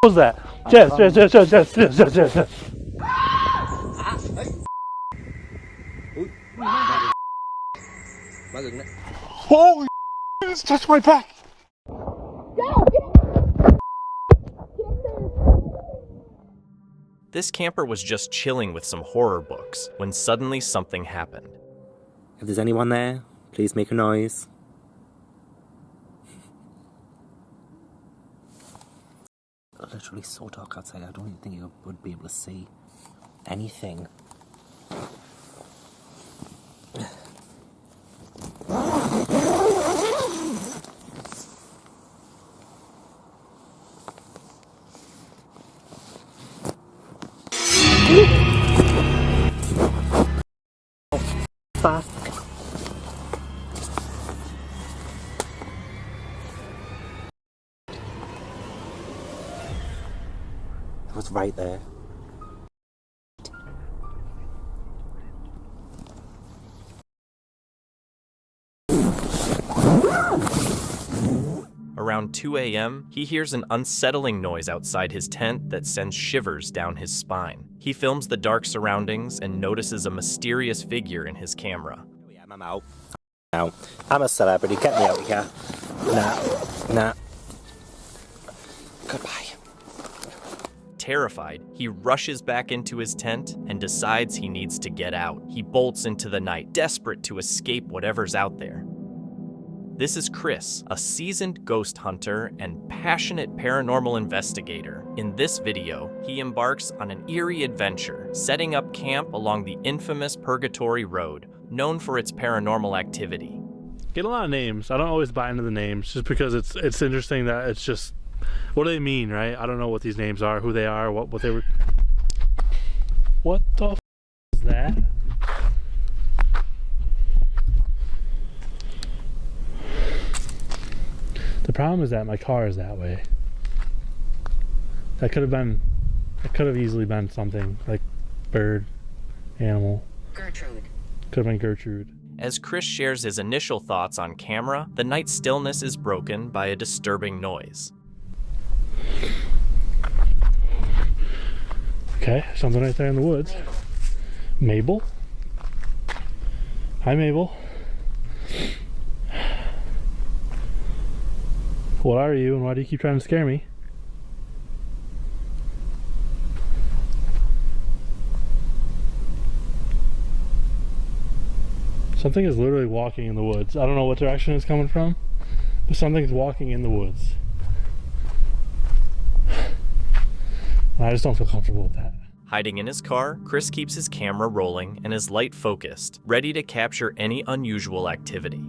was that? Jess. Holy it's touched my back. This camper was just chilling with some horror books when suddenly something happened. If there's anyone there, please make a noise. It's literally so dark outside, I don't even think you would be able to see anything. Fast. It was right there. Around 2 a.m., he hears an unsettling noise outside his tent that sends shivers down his spine. He films the dark surroundings and notices a mysterious figure in his camera. I'm out. I'm a celebrity. Get me out of here. Nah. Goodbye. Terrified, he rushes back into his tent and decides he needs to get out. He bolts into the night, desperate to escape whatever's out there. This is Chris, a seasoned ghost hunter and passionate paranormal investigator. In this video, he embarks on an eerie adventure, setting up camp along the infamous Purgatory Road, known for its paranormal activity. Get a lot of names. I don't always buy into the names just because it's interesting that it's just, what do they mean, right? I don't know what these names are, who they are, what they were. What the f is that? The problem is that my car is that way. That could have easily been something like bird, animal. Gertrude. Could have been Gertrude. As Chris shares his initial thoughts on camera, the night stillness is broken by a disturbing noise. Okay, something right there in the woods. Mabel? Hi, Mabel. What are you and why do you keep trying to scare me? Something is literally walking in the woods. I don't know what direction it's coming from, but something's walking in the woods. I just don't feel comfortable with that. Hiding in his car, Chris keeps his camera rolling and his light focused, ready to capture any unusual activity.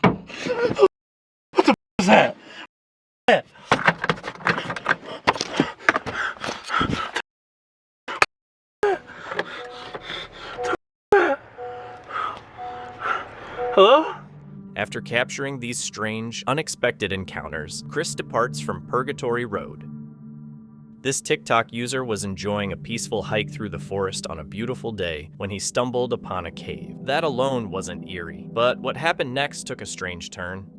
What the is that? Hello? After capturing these strange, unexpected encounters, Chris departs from Purgatory Road. This TikTok user was enjoying a peaceful hike through the forest on a beautiful day when he stumbled upon a cave. That alone wasn't eerie, but what happened next took a strange turn.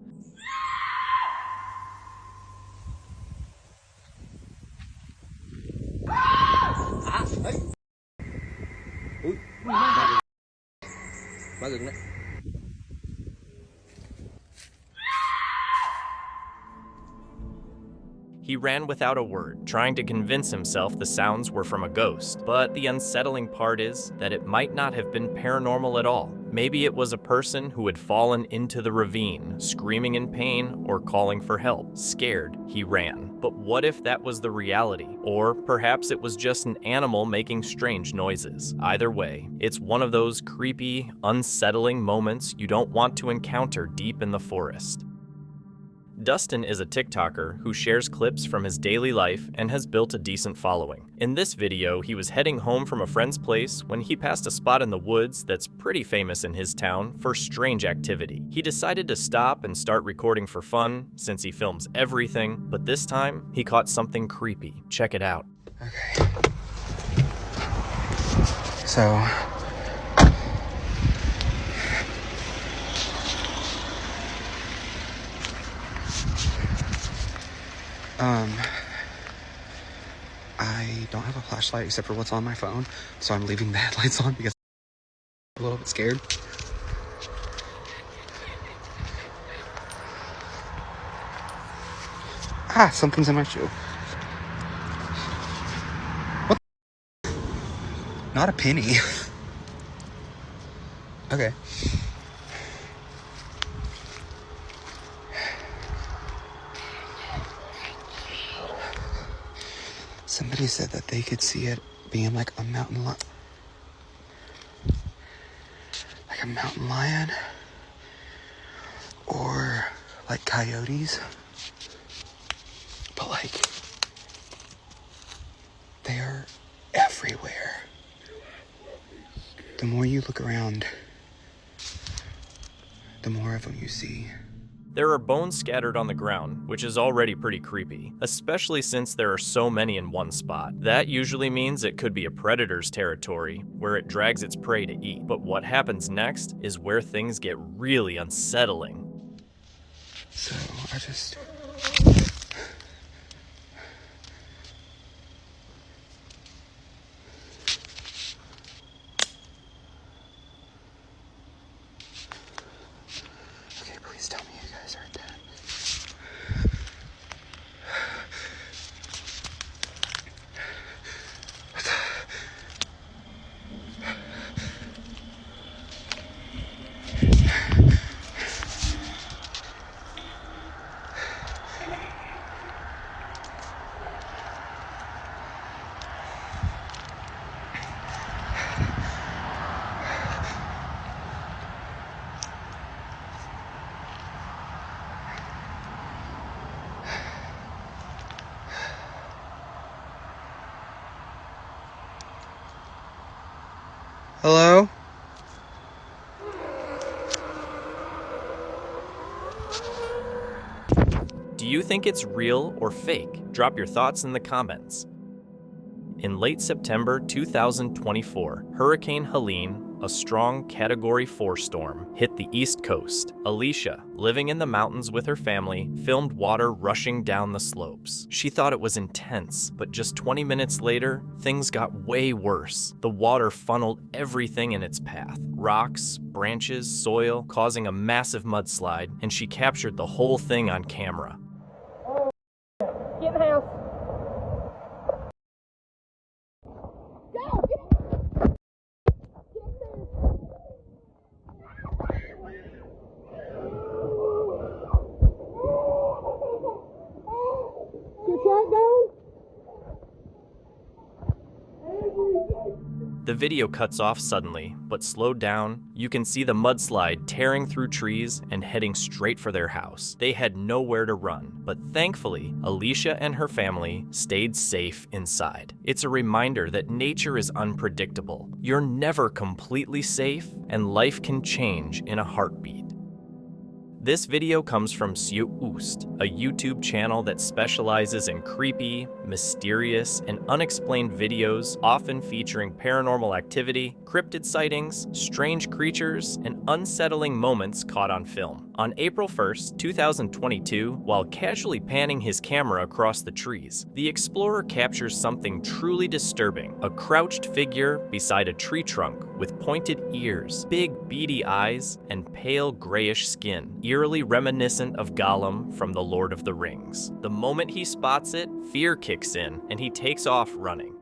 He ran without a word, trying to convince himself the sounds were from a ghost. But the unsettling part is that it might not have been paranormal at all. Maybe it was a person who had fallen into the ravine, screaming in pain or calling for help. Scared, he ran. But what if that was the reality? Or perhaps it was just an animal making strange noises. Either way, it's one of those creepy, unsettling moments you don't want to encounter deep in the forest. Dustin is a TikToker who shares clips from his daily life and has built a decent following. In this video, he was heading home from a friend's place when he passed a spot in the woods that's pretty famous in his town for strange activity. He decided to stop and start recording for fun since he films everything, but this time he caught something creepy. Check it out. Okay. So I don't have a flashlight except for what's on my phone, so I'm leaving the headlights on because I'm a little bit scared. Ah, something's in my shoe. What? Not a penny. Okay. Somebody said that they could see it being like a mountain lion. Like a mountain lion. Or like coyotes. But like, they are everywhere. The more you look around, the more of them you see. There are bones scattered on the ground, which is already pretty creepy, especially since there are so many in one spot. That usually means it could be a predator's territory, where it drags its prey to eat. But what happens next is where things get really unsettling. So I just... Okay, please tell me you guys heard that. Hello? Do you think it's real or fake? Drop your thoughts in the comments. In late September 2024, Hurricane Helene, a strong Category 4 storm, hit the East Coast. Alicia, living in the mountains with her family, filmed water rushing down the slopes. She thought it was intense, but just 20 minutes later, things got way worse. The water funneled everything in its path. Rocks, branches, soil, causing a massive mudslide, and she captured the whole thing on camera. Get in the house. The video cuts off suddenly, but slowed down, you can see the mudslide tearing through trees and heading straight for their house. They had nowhere to run, but thankfully, Alicia and her family stayed safe inside. It's a reminder that nature is unpredictable. You're never completely safe, and life can change in a heartbeat. This video comes from Oost, a YouTube channel that specializes in creepy, mysterious, and unexplained videos, often featuring paranormal activity, cryptid sightings, strange creatures, and unsettling moments caught on film. On April 1st, 2022, while casually panning his camera across the trees, the explorer captures something truly disturbing: a crouched figure beside a tree trunk with pointed ears, big beady eyes, and pale grayish skin, eerily reminiscent of Gollum from The Lord of the Rings. The moment he spots it, fear kicks in, and he takes off running.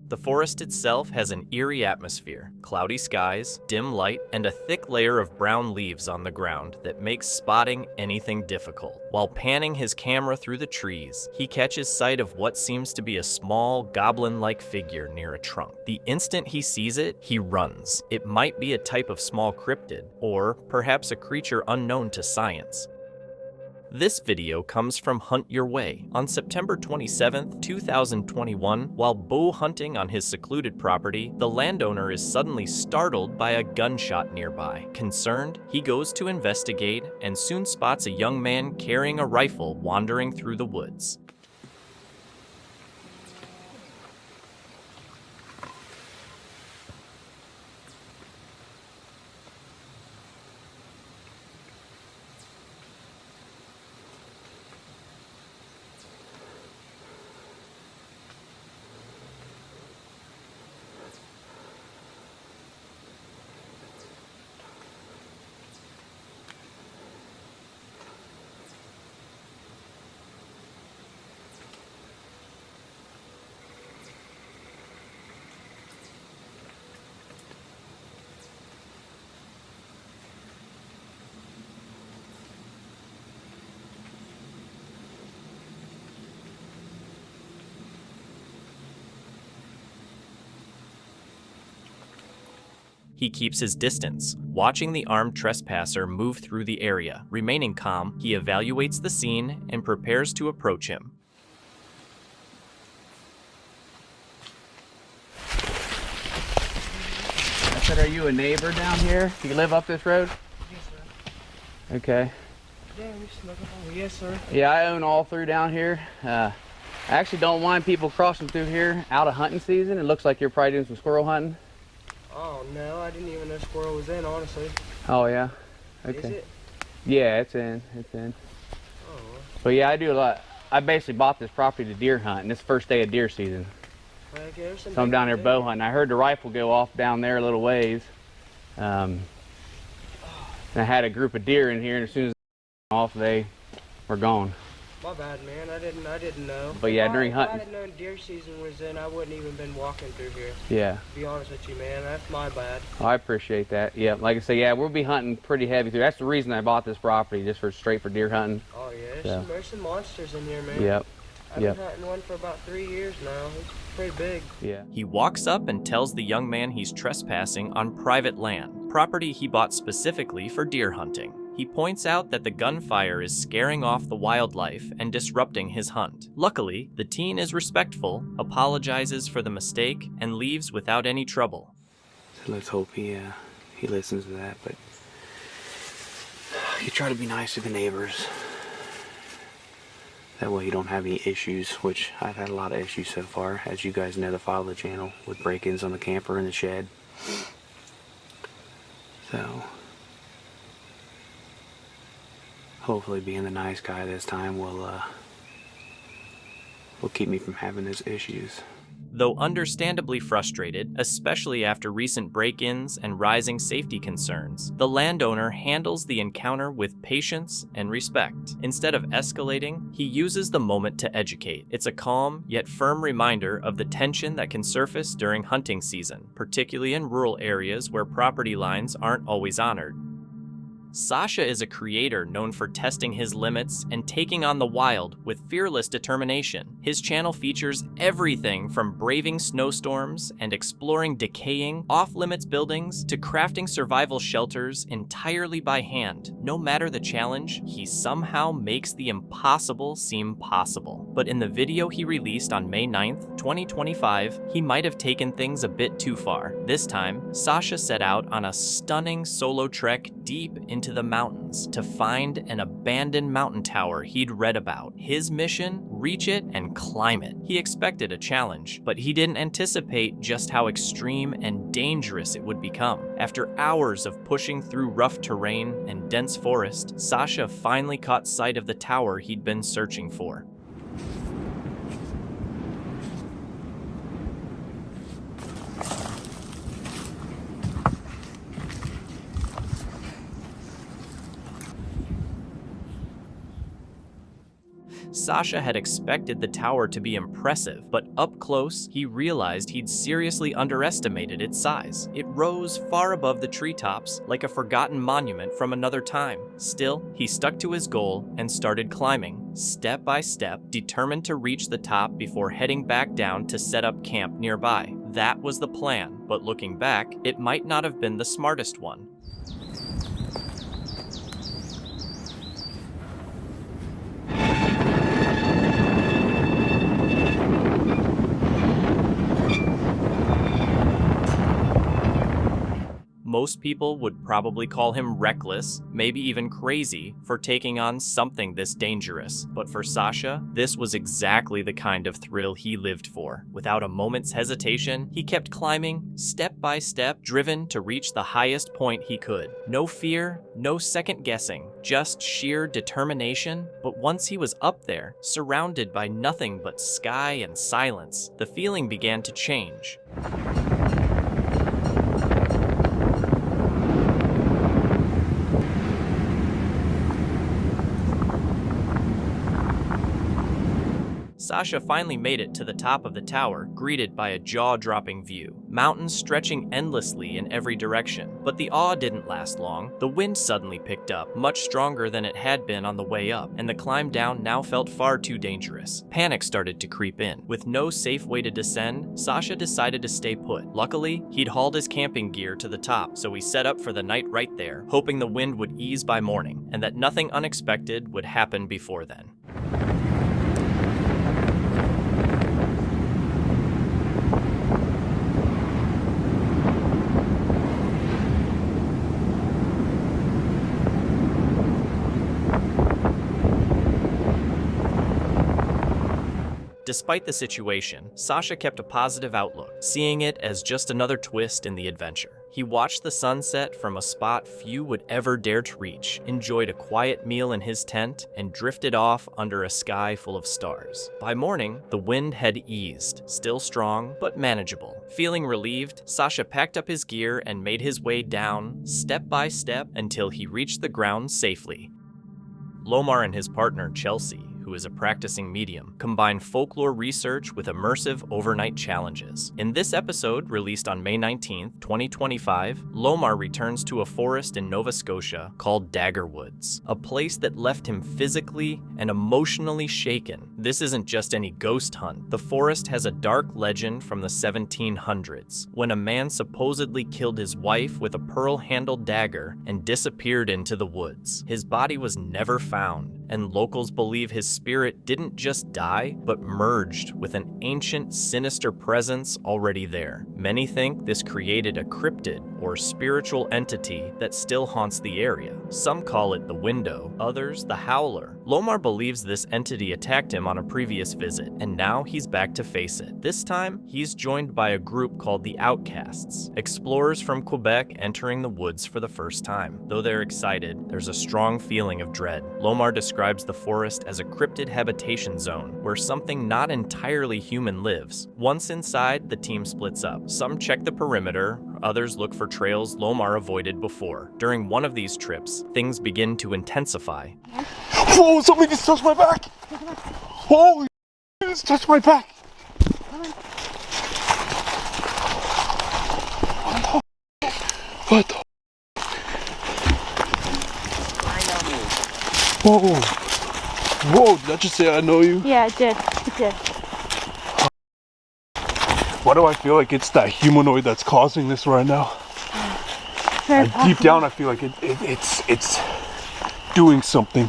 The forest itself has an eerie atmosphere, cloudy skies, dim light, and a thick layer of brown leaves on the ground that makes spotting anything difficult. While panning his camera through the trees, he catches sight of what seems to be a small, goblin-like figure near a trunk. The instant he sees it, he runs. It might be a type of small cryptid, or perhaps a creature unknown to science. This video comes from Hunt Your Way. On September 27, 2021, while bow hunting on his secluded property, the landowner is suddenly startled by a gunshot nearby. Concerned, he goes to investigate and soon spots a young man carrying a rifle wandering through the woods. He keeps his distance, watching the armed trespasser move through the area. Remaining calm, he evaluates the scene and prepares to approach him. I said, are you a neighbor down here? Do you live up this road? Yes, sir. Okay. Yeah, we smoke up over. Yes, sir. Yeah, I own all through down here. I actually don't mind people crossing through here out of hunting season. It looks like you're probably doing some squirrel hunting. Oh, no, I didn't even know squirrel was in, honestly. Oh, yeah? Okay. Is it? Yeah, it's in. It's in. Oh, well. But yeah, I do a lot. I basically bought this property to deer hunt, and it's the first day of deer season. Heck, yeah, there's some So I'm big down there ones bow hunting. I heard the rifle go off down there a little ways. And I had a group of deer in here, and as soon as they went off, they were gone. My bad, man. I didn't know. But yeah, If during if hunting. I didn't know deer season was in, I wouldn't even been walking through here. Yeah. To be honest with you, man, that's my bad. Oh, I appreciate that. Yeah, like I say, yeah, we'll be hunting pretty heavy through. That's the reason I bought this property, just for straight for deer hunting. Oh yeah, Yeah. there's some monsters in here, man. Yep. I've Yep. been hunting one for about 3 years now. It's pretty big. Yeah. He walks up and tells the young man he's trespassing on private land, property he bought specifically for deer hunting. He points out that the gunfire is scaring off the wildlife and disrupting his hunt. Luckily, the teen is respectful, apologizes for the mistake, and leaves without any trouble. So let's hope he listens to that. But you try to be nice to the neighbors. That way you don't have any issues, which I've had a lot of issues so far, as you guys know that follow the channel, with break-ins on the camper and the shed. So hopefully being the nice guy this time will keep me from having those issues. Though understandably frustrated, especially after recent break-ins and rising safety concerns, the landowner handles the encounter with patience and respect. Instead of escalating, he uses the moment to educate. It's a calm yet firm reminder of the tension that can surface during hunting season, particularly in rural areas where property lines aren't always honored. Sasha is a creator known for testing his limits and taking on the wild with fearless determination. His channel features everything from braving snowstorms and exploring decaying, off-limits buildings to crafting survival shelters entirely by hand. No matter the challenge, he somehow makes the impossible seem possible. But in the video he released on May 9th, 2025, he might have taken things a bit too far. This time, Sasha set out on a stunning solo trek deep into the mountains to find an abandoned mountain tower he'd read about. His mission? Reach it and climb it. He expected a challenge, but he didn't anticipate just how extreme and dangerous it would become. After hours of pushing through rough terrain and dense forest, Sasha finally caught sight of the tower he'd been searching for. Sasha had expected the tower to be impressive, but up close, he realized he'd seriously underestimated its size. It rose far above the treetops, like a forgotten monument from another time. Still, he stuck to his goal and started climbing, step by step, determined to reach the top before heading back down to set up camp nearby. That was the plan, but looking back, it might not have been the smartest one. Most people would probably call him reckless, maybe even crazy, for taking on something this dangerous. But for Sasha, this was exactly the kind of thrill he lived for. Without a moment's hesitation, he kept climbing, step by step, driven to reach the highest point he could. No fear, no second guessing, just sheer determination. But once he was up there, surrounded by nothing but sky and silence, the feeling began to change. Sasha finally made it to the top of the tower, greeted by a jaw-dropping view. Mountains stretching endlessly in every direction. But the awe didn't last long. The wind suddenly picked up, much stronger than it had been on the way up, and the climb down now felt far too dangerous. Panic started to creep in. With no safe way to descend, Sasha decided to stay put. Luckily, he'd hauled his camping gear to the top, so he set up for the night right there, hoping the wind would ease by morning, and that nothing unexpected would happen before then. Despite the situation, Sasha kept a positive outlook, seeing it as just another twist in the adventure. He watched the sunset from a spot few would ever dare to reach, enjoyed a quiet meal in his tent, and drifted off under a sky full of stars. By morning, the wind had eased, still strong, but manageable. Feeling relieved, Sasha packed up his gear and made his way down, step by step, until he reached the ground safely. Lomar and his partner, Chelsea, who is a practicing medium, combine folklore research with immersive overnight challenges. In this episode, released on May 19th, 2025, Lomar returns to a forest in Nova Scotia called Dagger Woods, a place that left him physically and emotionally shaken. This isn't just any ghost hunt. The forest has a dark legend from the 1700s, when a man supposedly killed his wife with a pearl-handled dagger and disappeared into the woods. His body was never found, and locals believe his spirit didn't just die, but merged with an ancient, sinister presence already there. Many think this created a cryptid or spiritual entity that still haunts the area. Some call it the Window, others the Howler. Lomar believes this entity attacked him on a previous visit, and now he's back to face it. This time, he's joined by a group called the Outcasts, explorers from Quebec entering the woods for the first time. Though they're excited, there's a strong feeling of dread. Lomar describes the forest as a cryptid habitation zone, where something not entirely human lives. Once inside, the team splits up. Some check the perimeter, others look for trails Lomar avoided before. During one of these trips, things begin to intensify. Whoa, something just touched my back! Holy shit, it's touched my back! What the? Whoa! Whoa, did that just say I know you? Yeah, it did. It did. Why do I feel like it's that humanoid that's causing this right now? Very And deep down I feel like it's doing something.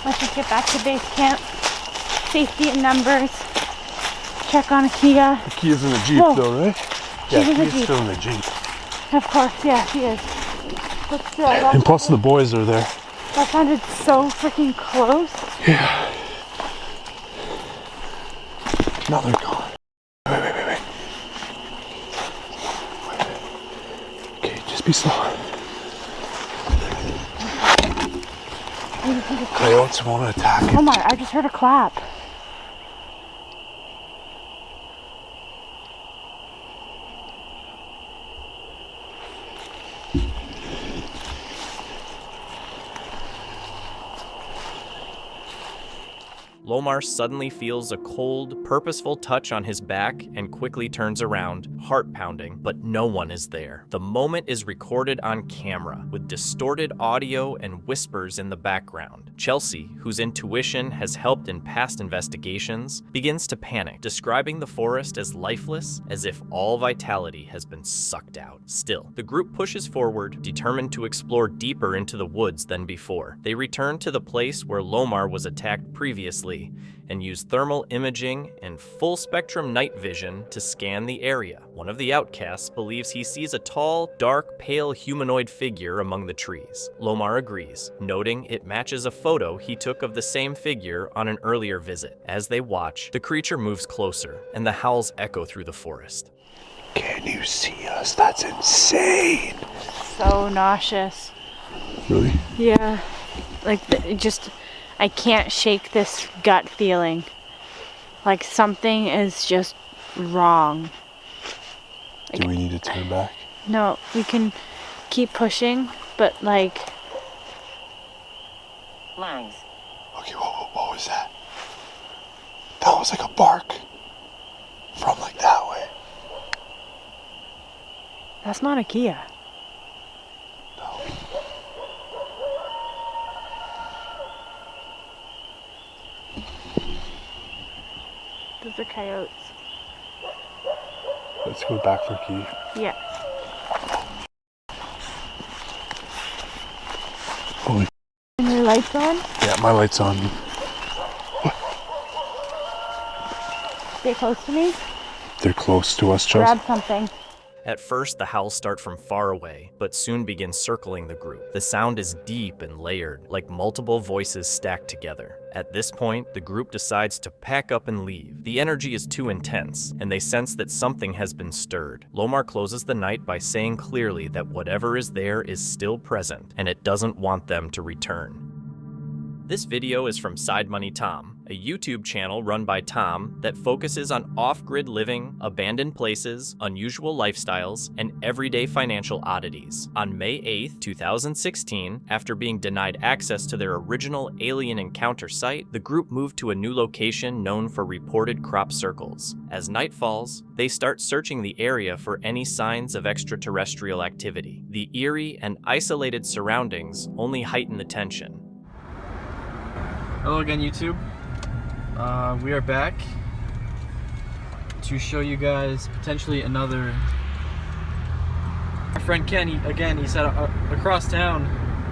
Let's just get back to base camp. Safety in numbers. Check on Akia. The key is in the Jeep though, right? She's in the Key is Jeep. still in the Jeep. Of course, yeah, she is. But still, And plus the boys are there. that sounded so freaking close. Yeah. Now they're gone. Wait. Okay, just be slow. Coyotes want to attack it. Oh my, I just heard a clap. Lomar suddenly feels a cold, purposeful touch on his back and quickly turns around, heart pounding, but no one is there. The moment is recorded on camera, with distorted audio and whispers in the background. Chelsea, whose intuition has helped in past investigations, begins to panic, describing the forest as lifeless, as if all vitality has been sucked out. Still, the group pushes forward, determined to explore deeper into the woods than before. They return to the place where Lomar was attacked previously and use thermal imaging and full-spectrum night vision to scan the area. One of the outcasts believes he sees a tall, dark, pale humanoid figure among the trees. Lomar agrees, noting it matches a photo he took of the same figure on an earlier visit. As they watch, the creature moves closer, and the howls echo through the forest. Can you see us? That's insane. So nauseous. Really? Yeah. Like, I can't shake this gut feeling. Like something is just wrong. Do we need to turn back? No, we can keep pushing, but like... Lungs. Okay, what was that? That was like a bark. From like that way. That's not a Kia. No. Those are coyotes. Let's go back for key. Yeah. Holy. And your lights on? Yeah, my light's on. Stay close to me. They're close to us, Chelsea. Grab something. At first, the howls start from far away, but soon begin circling the group. The sound is deep and layered, like multiple voices stacked together. At this point, the group decides to pack up and leave. The energy is too intense, and they sense that something has been stirred. Lomar closes the night by saying clearly that whatever is there is still present, and it doesn't want them to return. This video is from Side Money Tom, a YouTube channel run by Tom that focuses on off-grid living, abandoned places, unusual lifestyles, and everyday financial oddities. On May 8, 2016, after being denied access to their original alien encounter site, the group moved to a new location known for reported crop circles. As night falls, they start searching the area for any signs of extraterrestrial activity. The eerie and isolated surroundings only heighten the tension. Hello again, YouTube. We are back to show you guys potentially another. Our friend Ken, he said across town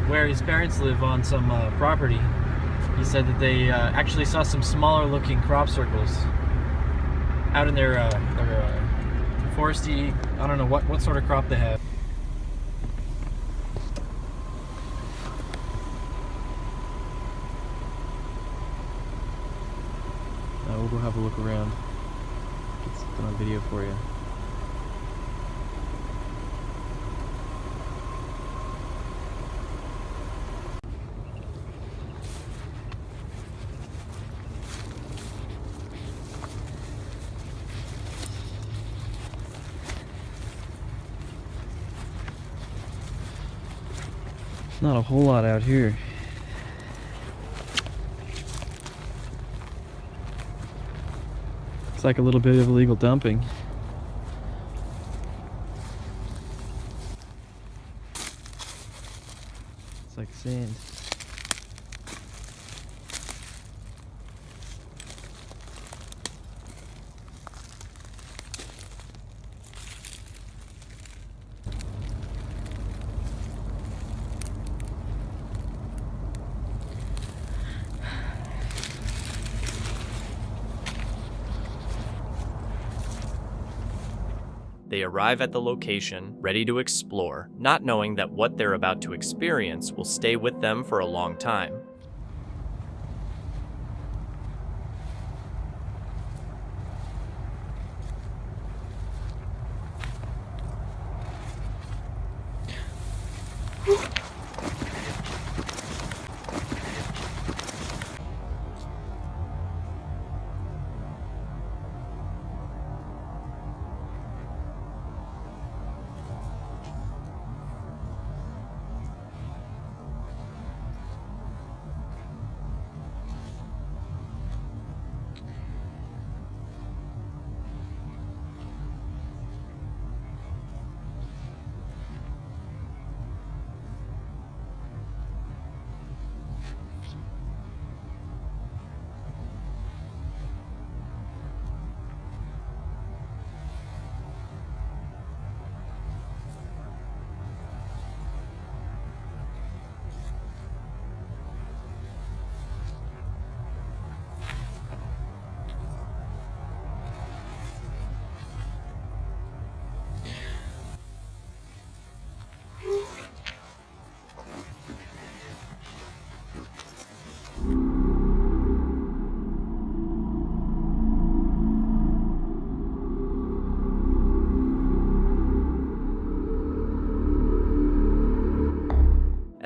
where his parents live on some property, he said that they actually saw some smaller looking crop circles out in their foresty, I don't know what sort of crop they have. We'll go have a look around. Get something on video for you. Not a whole lot out here. It's like a little bit of illegal dumping. It's like sand. They arrive at the location, ready to explore, not knowing that what they're about to experience will stay with them for a long time.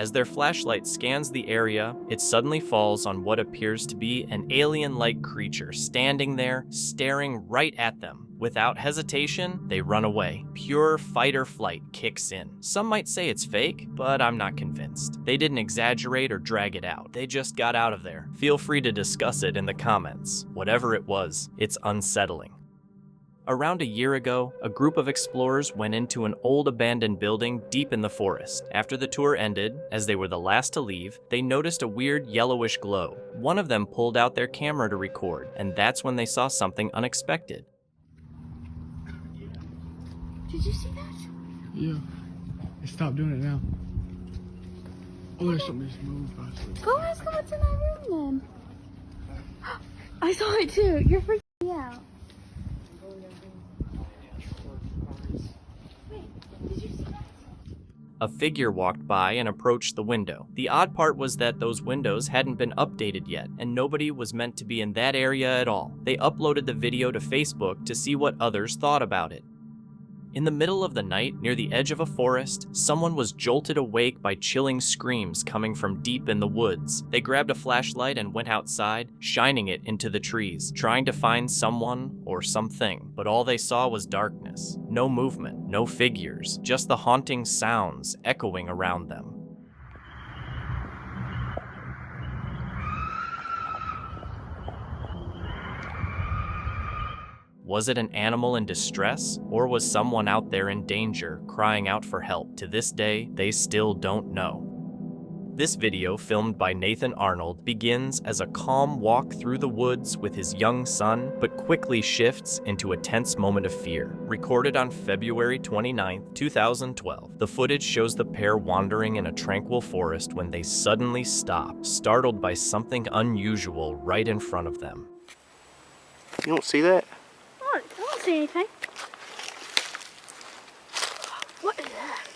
As their flashlight scans the area, it suddenly falls on what appears to be an alien-like creature standing there, staring right at them. Without hesitation, they run away. Pure fight or flight kicks in. Some might say it's fake, but I'm not convinced. They didn't exaggerate or drag it out. They just got out of there. Feel free to discuss it in the comments. Whatever it was, it's unsettling. Around a year ago, a group of explorers went into an old abandoned building deep in the forest. After the tour ended, as they were the last to leave, they noticed a weird yellowish glow. One of them pulled out their camera to record, and that's when they saw something unexpected. Did you see that? Yeah. Stop doing it now. Oh, there's something just moved by. Go ask them what's in that room then. I saw it too. You're freaking me out. Wait, did you see that? A figure walked by and approached the window. The odd part was that those windows hadn't been updated yet, and nobody was meant to be in that area at all. They uploaded the video to Facebook to see what others thought about it. In the middle of the night, near the edge of a forest, someone was jolted awake by chilling screams coming from deep in the woods. They grabbed a flashlight and went outside, shining it into the trees, trying to find someone or something. But all they saw was darkness. No movement, no figures, just the haunting sounds echoing around them. Was it an animal in distress, or was someone out there in danger, crying out for help? To this day, they still don't know. This video, filmed by Nathan Arnold, begins as a calm walk through the woods with his young son, but quickly shifts into a tense moment of fear. Recorded on February 29, 2012, the footage shows the pair wandering in a tranquil forest when they suddenly stop, startled by something unusual right in front of them. You don't see that? I don't see anything. What is that?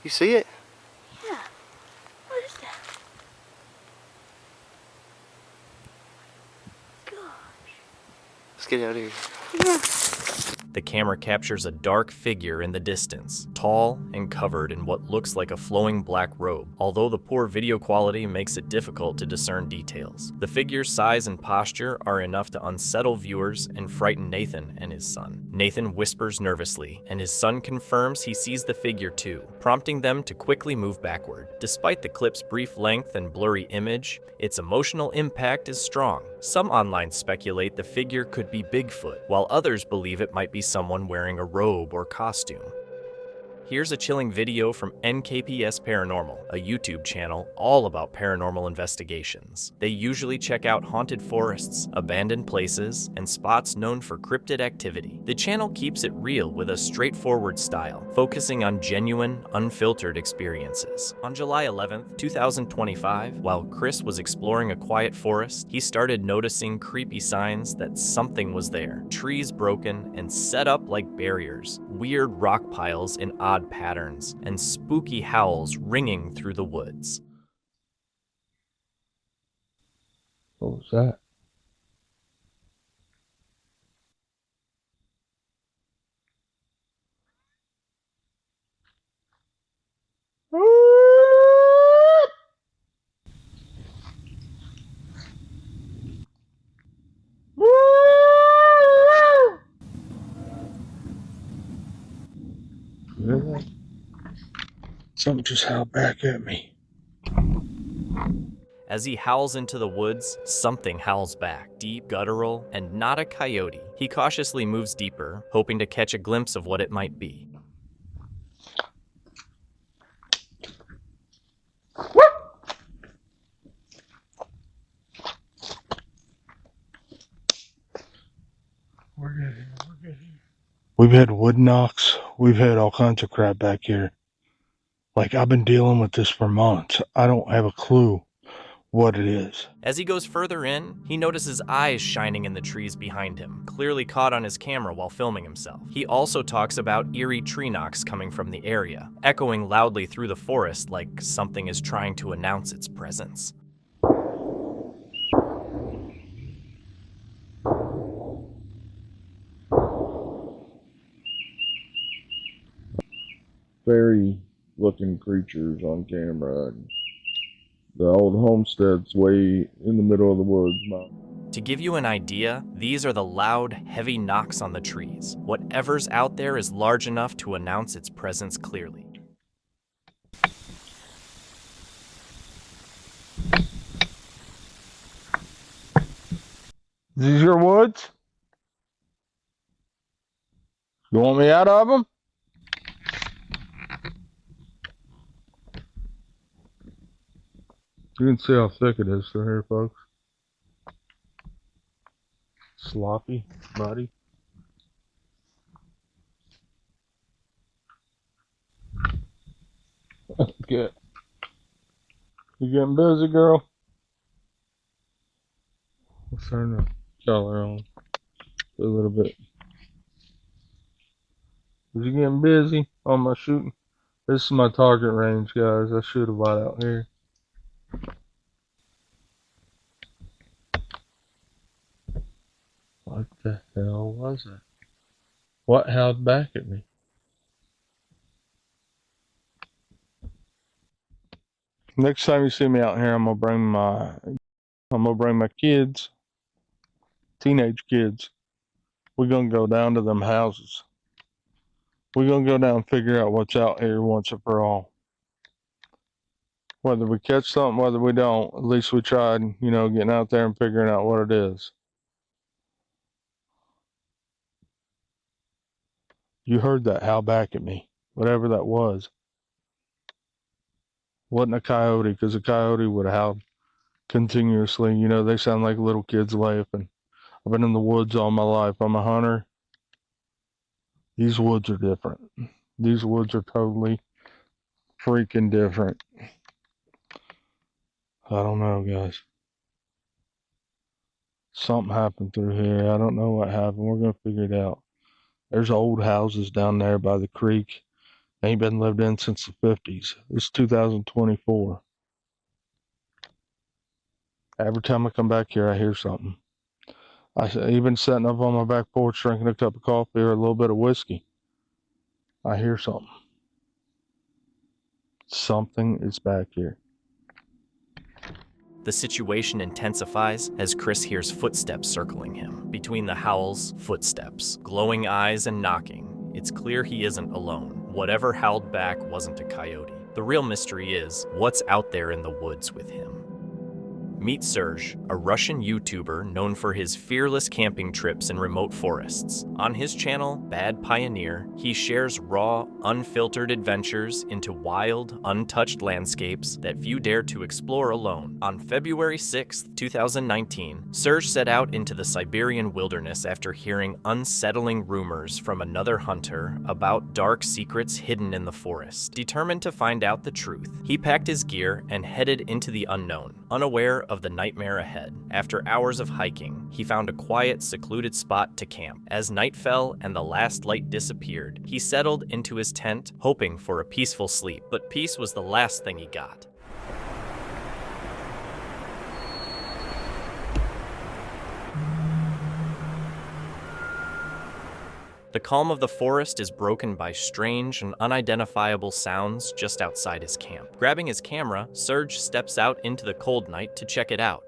You see it? Yeah. What is that? Gosh. Let's get out of here. Yeah. The camera captures a dark figure in the distance, tall and covered in what looks like a flowing black robe, although the poor video quality makes it difficult to discern details. The figure's size and posture are enough to unsettle viewers and frighten Nathan and his son. Nathan whispers nervously, and his son confirms he sees the figure too, prompting them to quickly move backward. Despite the clip's brief length and blurry image, its emotional impact is strong. Some online speculate the figure could be Bigfoot, while others believe it might be someone wearing a robe or costume. Here's a chilling video from NKPS Paranormal, a YouTube channel all about paranormal investigations. They usually check out haunted forests, abandoned places, and spots known for cryptid activity. The channel keeps it real with a straightforward style, focusing on genuine, unfiltered experiences. On July 11th, 2025, while Chris was exploring a quiet forest, he started noticing creepy signs that something was there. Trees broken and set up like barriers, weird rock piles in odd patterns, and spooky howls ringing through the woods. What was that? Something just howled back at me. As he howls into the woods, something howls back, deep, guttural, and not a coyote. He cautiously moves deeper, hoping to catch a glimpse of what it might be. We're good here. We're good here. We've had wood knocks. We've had all kinds of crap back here. Like, I've been dealing with this for months. I don't have a clue what it is. As he goes further in, he notices eyes shining in the trees behind him, clearly caught on his camera while filming himself. He also talks about eerie tree knocks coming from the area, echoing loudly through the forest like something is trying to announce its presence. fairy-looking creatures on camera. And the old homestead's way in the middle of the woods. To give you an idea, these are the loud, heavy knocks on the trees. Whatever's out there is large enough to announce its presence clearly. These your woods? You want me out of them? You can see how thick it is through here, folks. Sloppy, muddy. Good. You getting busy, girl? Let's turn the color on a little bit. Is you getting busy on my shooting? This is my target range, guys. I shoot a lot out here. What the hell was that? What howled back at me? Next time you see me out here, I'm gonna bring my kids, teenage kids. We're gonna go down to them houses. We're gonna go down and figure out what's out here once and for all. Whether we catch something, whether we don't, at least we tried, getting out there and figuring out what it is. You heard that howl back at me, whatever that was. Wasn't a coyote, because a coyote would have howled continuously. They sound like little kids laughing. I've been in the woods all my life. I'm a hunter. These woods are different. These woods are totally freaking different. I don't know, guys. Something happened through here. I don't know what happened. We're going to figure it out. There's old houses down there by the creek. They ain't been lived in since the 50s. It's 2024. Every time I come back here, I hear something. Even sitting up on my back porch drinking a cup of coffee or a little bit of whiskey, I hear something. Something is back here. The situation intensifies as Chris hears footsteps circling him. Between the howls, footsteps, glowing eyes, and knocking, it's clear he isn't alone. Whatever howled back wasn't a coyote. The real mystery is, what's out there in the woods with him? Meet Serge, a Russian YouTuber known for his fearless camping trips in remote forests. On his channel, Bad Pioneer, he shares raw, unfiltered adventures into wild, untouched landscapes that few dare to explore alone. On February 6, 2019, Serge set out into the Siberian wilderness after hearing unsettling rumors from another hunter about dark secrets hidden in the forest. Determined to find out the truth, he packed his gear and headed into the unknown, unaware of the nightmare ahead. After hours of hiking, he found a quiet, secluded spot to camp. As night fell and the last light disappeared, he settled into his tent, hoping for a peaceful sleep. But peace was the last thing he got. The calm of the forest is broken by strange and unidentifiable sounds just outside his camp. Grabbing his camera, Serge steps out into the cold night to check it out.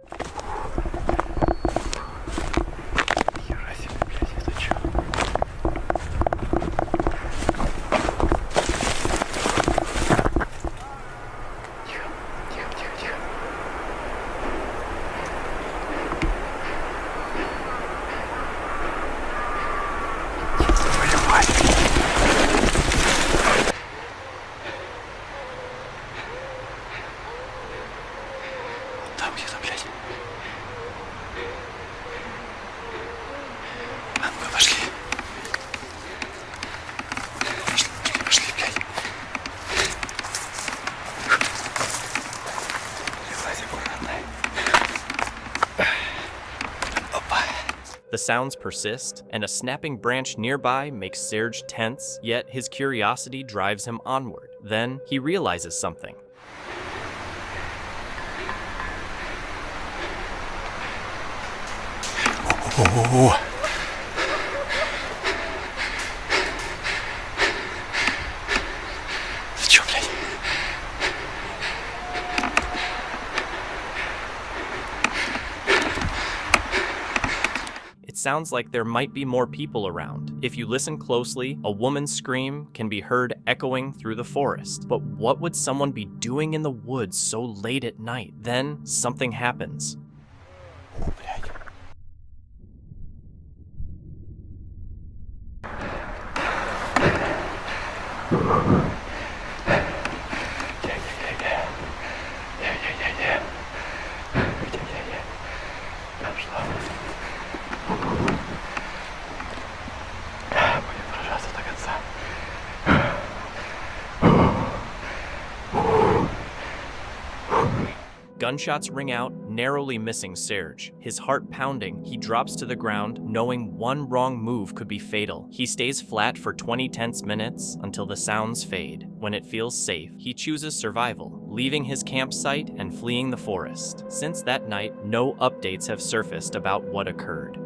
The sounds persist, and a snapping branch nearby makes Serge tense, yet his curiosity drives him onward. Then he realizes something. Oh. sounds like there might be more people around. If you listen closely, a woman's scream can be heard echoing through the forest. But what would someone be doing in the woods so late at night? Then something happens. Gunshots ring out, narrowly missing Serge. His heart pounding, he drops to the ground, knowing one wrong move could be fatal. He stays flat for 20 tense minutes until the sounds fade. When it feels safe, he chooses survival, leaving his campsite and fleeing the forest. Since that night, no updates have surfaced about what occurred.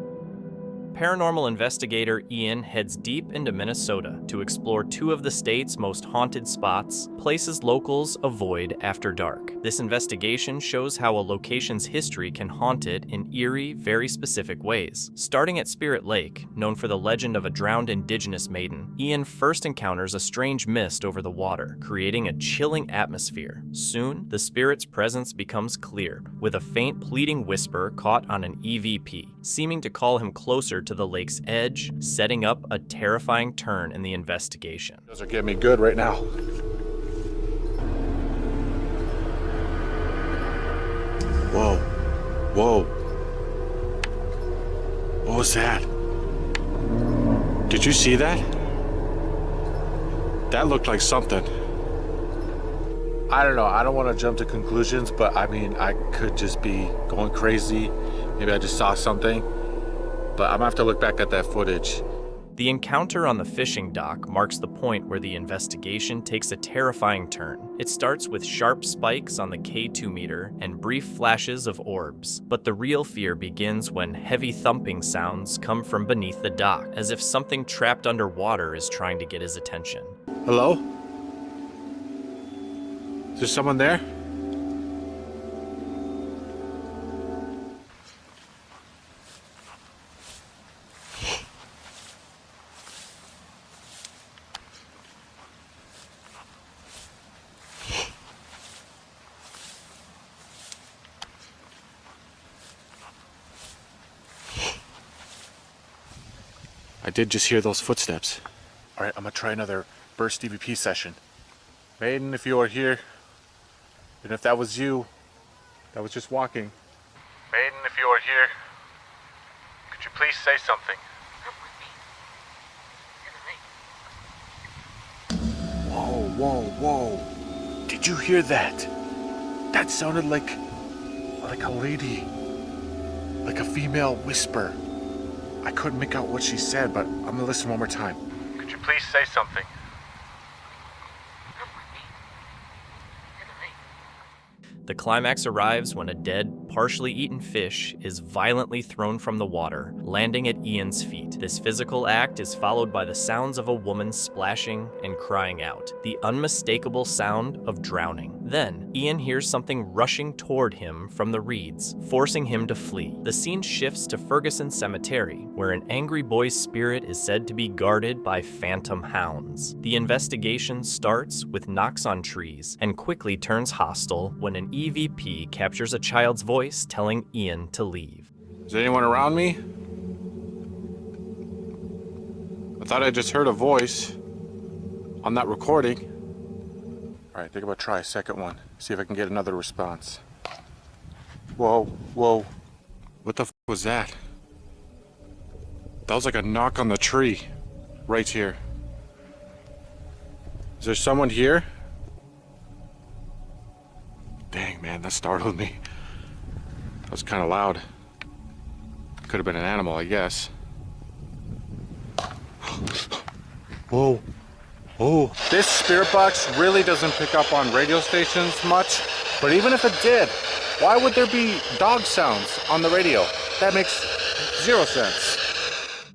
Paranormal investigator Ian heads deep into Minnesota to explore two of the state's most haunted spots, places locals avoid after dark. This investigation shows how a location's history can haunt it in eerie, very specific ways. Starting at Spirit Lake, known for the legend of a drowned indigenous maiden, Ian first encounters a strange mist over the water, creating a chilling atmosphere. Soon, the spirit's presence becomes clear, with a faint pleading whisper caught on an EVP, seeming to call him closer to the lake's edge, setting up a terrifying turn in the investigation. Those are getting me good right now. Whoa. Whoa. What was that? Did you see that? That looked like something. I don't know. I don't want to jump to conclusions, but I mean, I could just be going crazy. Maybe I just saw something. But I'm gonna have to look back at that footage. The encounter on the fishing dock marks the point where the investigation takes a terrifying turn. It starts with sharp spikes on the K2 meter and brief flashes of orbs. But the real fear begins when heavy thumping sounds come from beneath the dock, as if something trapped underwater is trying to get his attention. Hello? Is there someone there? I did just hear those footsteps. All right, I'm gonna try another burst EVP session. Maiden, if you are here, and if that was you, that was just walking. Maiden, if you are here, could you please say something? Whoa, whoa, whoa. Did you hear that? That sounded like a lady, like a female whisper. I couldn't make out what she said, but I'm gonna listen one more time. Could you please say something? The climax arrives when a dead, partially eaten fish is violently thrown from the water, landing at Ian's feet. This physical act is followed by the sounds of a woman splashing and crying out, the unmistakable sound of drowning. Then, Ian hears something rushing toward him from the reeds, forcing him to flee. The scene shifts to Ferguson Cemetery, where an angry boy's spirit is said to be guarded by phantom hounds. The investigation starts with knocks on trees and quickly turns hostile when an EVP captures a child's voice telling Ian to leave. Is anyone around me? I thought I just heard a voice on that recording. All right, I think I'm gonna try a second one. See if I can get another response. Whoa, whoa. What the f was that? That was like a knock on the tree. Right here. Is there someone here? Dang, man, that startled me. That was kind of loud. Could have been an animal, I guess. Whoa. Oh. This spirit box really doesn't pick up on radio stations much, but even if it did, why would there be dog sounds on the radio? That makes zero sense.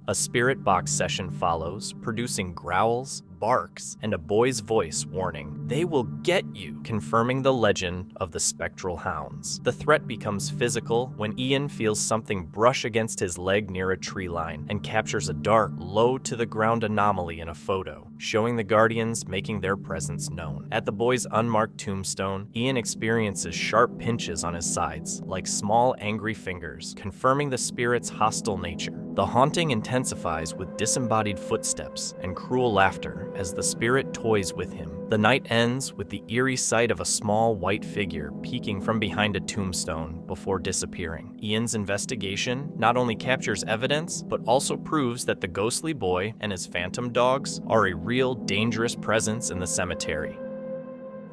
A spirit box session follows, producing growls, barks, and a boy's voice warning, "They will get you," confirming the legend of the spectral hounds. The threat becomes physical when Ian feels something brush against his leg near a tree line and captures a dark, low-to-the-ground anomaly in a photo, showing the guardians making their presence known. At the boy's unmarked tombstone, Ian experiences sharp pinches on his sides, like small angry fingers, confirming the spirit's hostile nature. The haunting intensifies with disembodied footsteps and cruel laughter as the spirit toys with him. The night ends with the eerie sight of a small white figure peeking from behind a tombstone before disappearing. Ian's investigation not only captures evidence, but also proves that the ghostly boy and his phantom dogs are a real dangerous presence in the cemetery.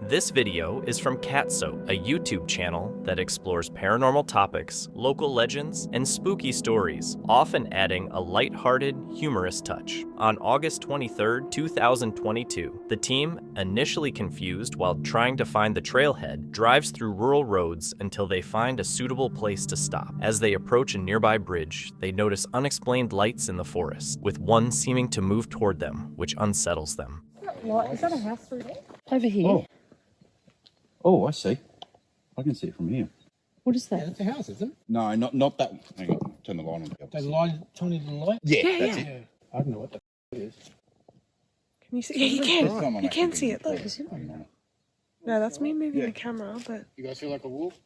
This video is from Cat Soap, a YouTube channel that explores paranormal topics, local legends, and spooky stories, often adding a lighthearted, humorous touch. On August 23, 2022, the team, initially confused while trying to find the trailhead, drives through rural roads until they find a suitable place to stop. As they approach a nearby bridge, they notice unexplained lights in the forest, with one seeming to move toward them, which unsettles them. Is that a house through there? Over here. Oh, I see. I can see it from here. What is that? Yeah, that's a house, isn't it? No, not that one. Hang on, turn the light on. That line, tiny little light? Yeah, Yeah, that's yeah. it. I don't know what the it is. Can you see? Yeah, you can. Someone You can actually see it though. hang on. No, that's me moving Yeah. the camera, but You guys feel like a wolf?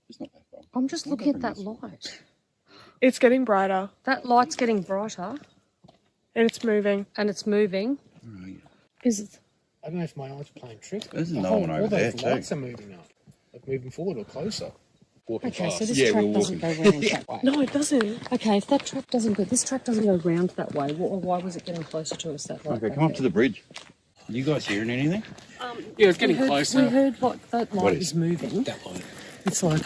It's not that far. I'm just looking at that light. it's getting brighter That light's getting brighter and it's moving. and it's moving. Is it? I don't know if my eyes are playing tricks. There's the another one over all there those too. lights are moving now. Like moving forward or closer. Walking Okay, fast. so this Yeah, track we're doesn't go walking. round that way. No, it doesn't. Okay, if that track doesn't go, this track doesn't go round that way. Why was it getting closer to us that way? Okay, come up to the bridge. You guys hearing anything? Yeah, it's getting We closer. heard like that light What is is? moving. That light. It's like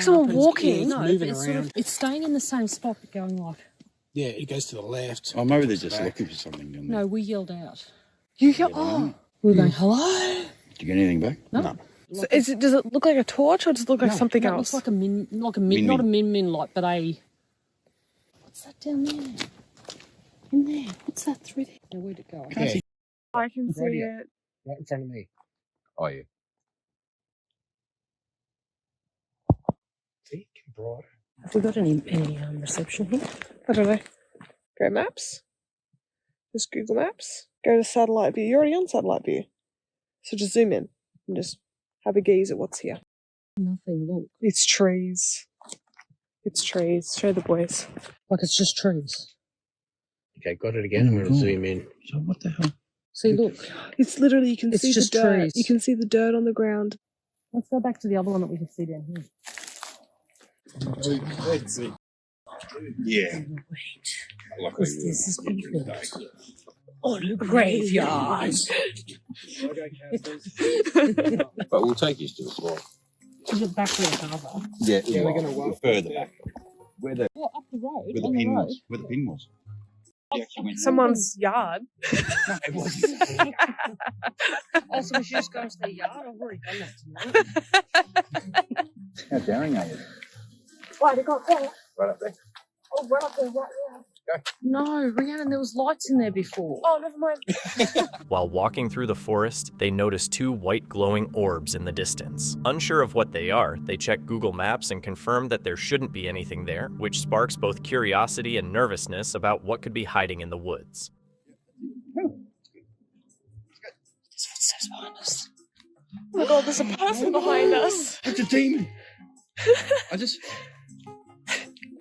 Someone walking. no, moving but it's, around. it's staying in the same spot, but going like. Yeah, it goes to the left. Oh, maybe they're just Back. looking for something down there. No, we yelled out. You hear? Oh, We were going hello. Did you get anything back? No. so is it? Does it look like a torch or does it look like something It else? looks like a min, not a min light, but a. What's that down there? In there. What's that through there? Now, where'd it go? Yeah, I can see Right here. it. right in front of me. Oh, yeah. See, getting brighter. Have we got any reception here? I don't know. Go maps. Just Google Maps. Go to satellite view. You're already on satellite view. So just zoom in and just have a gaze at what's here. Nothing. Look, It's trees. It's trees. Show the boys. like it's just trees. Okay, got it again. I'm going to zoom in. So what the hell? See, look. It's literally you can It's see just the dirt. trees. You can see the dirt on the ground. Let's go back to the other one that we can see down here. Yeah. Luckily, This is built On a graveyard. But we'll take you to the spot. Is it back to the harbour? Yeah, Yeah, we're gonna walk further back. Where the Well, up the road. where the on pin the road. was. Where the pin was. You actually went Someone's yard. No, it wasn't. Oh, so we should just go into the yard? I've already done that tonight. How daring are you? Right, it got there. Right up there. Oh, right up there, right now. No, Rhiannon, there was lights in there before. Oh, never mind. While walking through the forest, they notice two white glowing orbs in the distance. Unsure of what they are, they check Google Maps and confirm that there shouldn't be anything there, which sparks both curiosity and nervousness about what could be hiding in the woods. There's footsteps behind us. Oh my god, there's a person behind us. It's a demon. I just.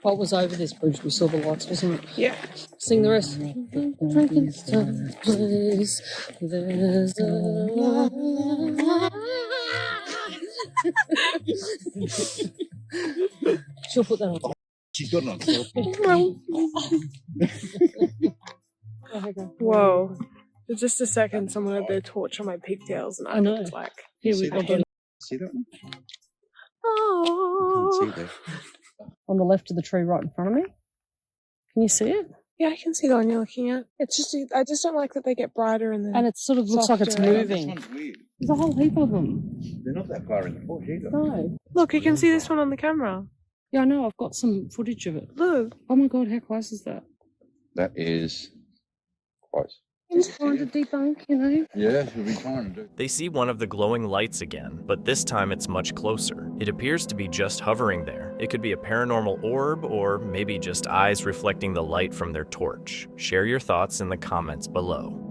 What was over this bridge? We saw the lights, wasn't it? Yeah. Sing the rest. Drinking time, please. There's a She'll put that on. She's got it on. Whoa. For just a second, someone had their torch on my pigtails and I know. looked like. Here we go. See that one? Oh. I can't see that. On the left of the tree right in front of me. Can you see it? Yeah, I can see the one you're looking at. It's just, I just don't like that they get brighter and then. And it sort of looks like it's Softer. This moving. one's weird. There's a whole heap of them. They're not that far in the bush either. No. Look, you can see this one on the camera. Yeah, I know. I've got some footage of it. Look. Oh my god, how close is that? That is close. It's trying to debunk, you know. Yeah, we'll be trying to do. They see one of the glowing lights again, but this time it's much closer. It appears to be just hovering there. It could be a paranormal orb, or maybe just eyes reflecting the light from their torch. Share your thoughts in the comments below.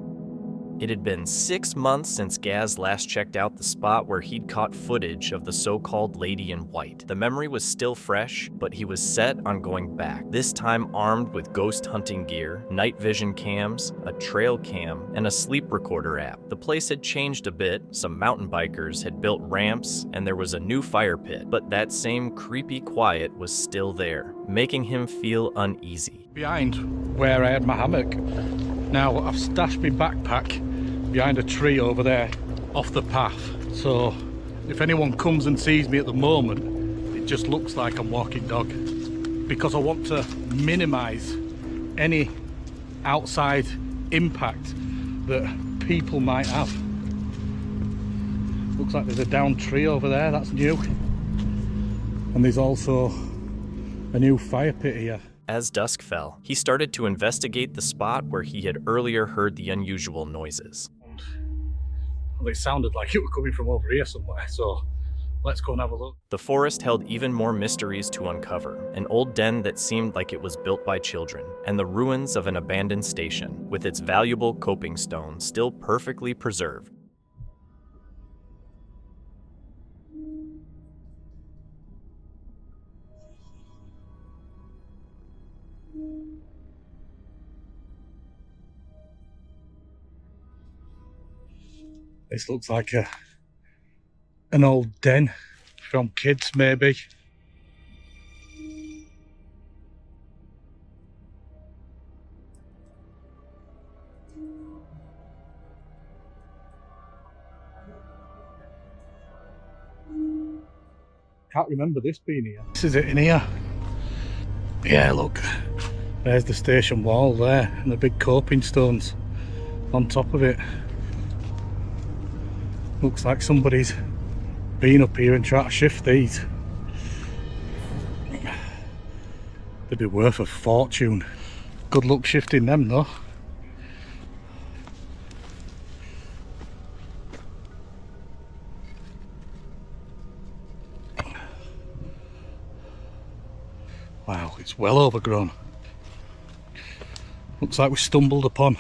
It had been 6 months since Gaz last checked out the spot where he'd caught footage of the so-called Lady in White. The memory was still fresh, but he was set on going back, this time armed with ghost hunting gear, night vision cams, a trail cam, and a sleep recorder app. The place had changed a bit, some mountain bikers had built ramps, and there was a new fire pit, but that same creepy quiet was still there, making him feel uneasy. Behind where I had my hammock. Now I've stashed my backpack behind a tree over there off the path, so if anyone comes and sees me at the moment, it just looks like I'm walking dog, because I want to minimize any outside impact that people might have. Looks like there's a downed tree over there, that's new, and there's also a new fire pit here. As dusk fell, he started to investigate the spot where he had earlier heard the unusual noises. Well, it sounded like it was coming from over here somewhere, so let's go and have a look. The forest held even more mysteries to uncover. An old den that seemed like it was built by children, and the ruins of an abandoned station, with its valuable coping stone still perfectly preserved. This looks like an old den from kids, maybe. Can't remember this being here. This is it in here. Yeah, look. There's the station wall there, and the big coping stones on top of it. Looks like somebody's been up here and tried to shift these. They'd be worth a fortune. Good luck shifting them though. Wow, it's well overgrown. Looks like we stumbled upon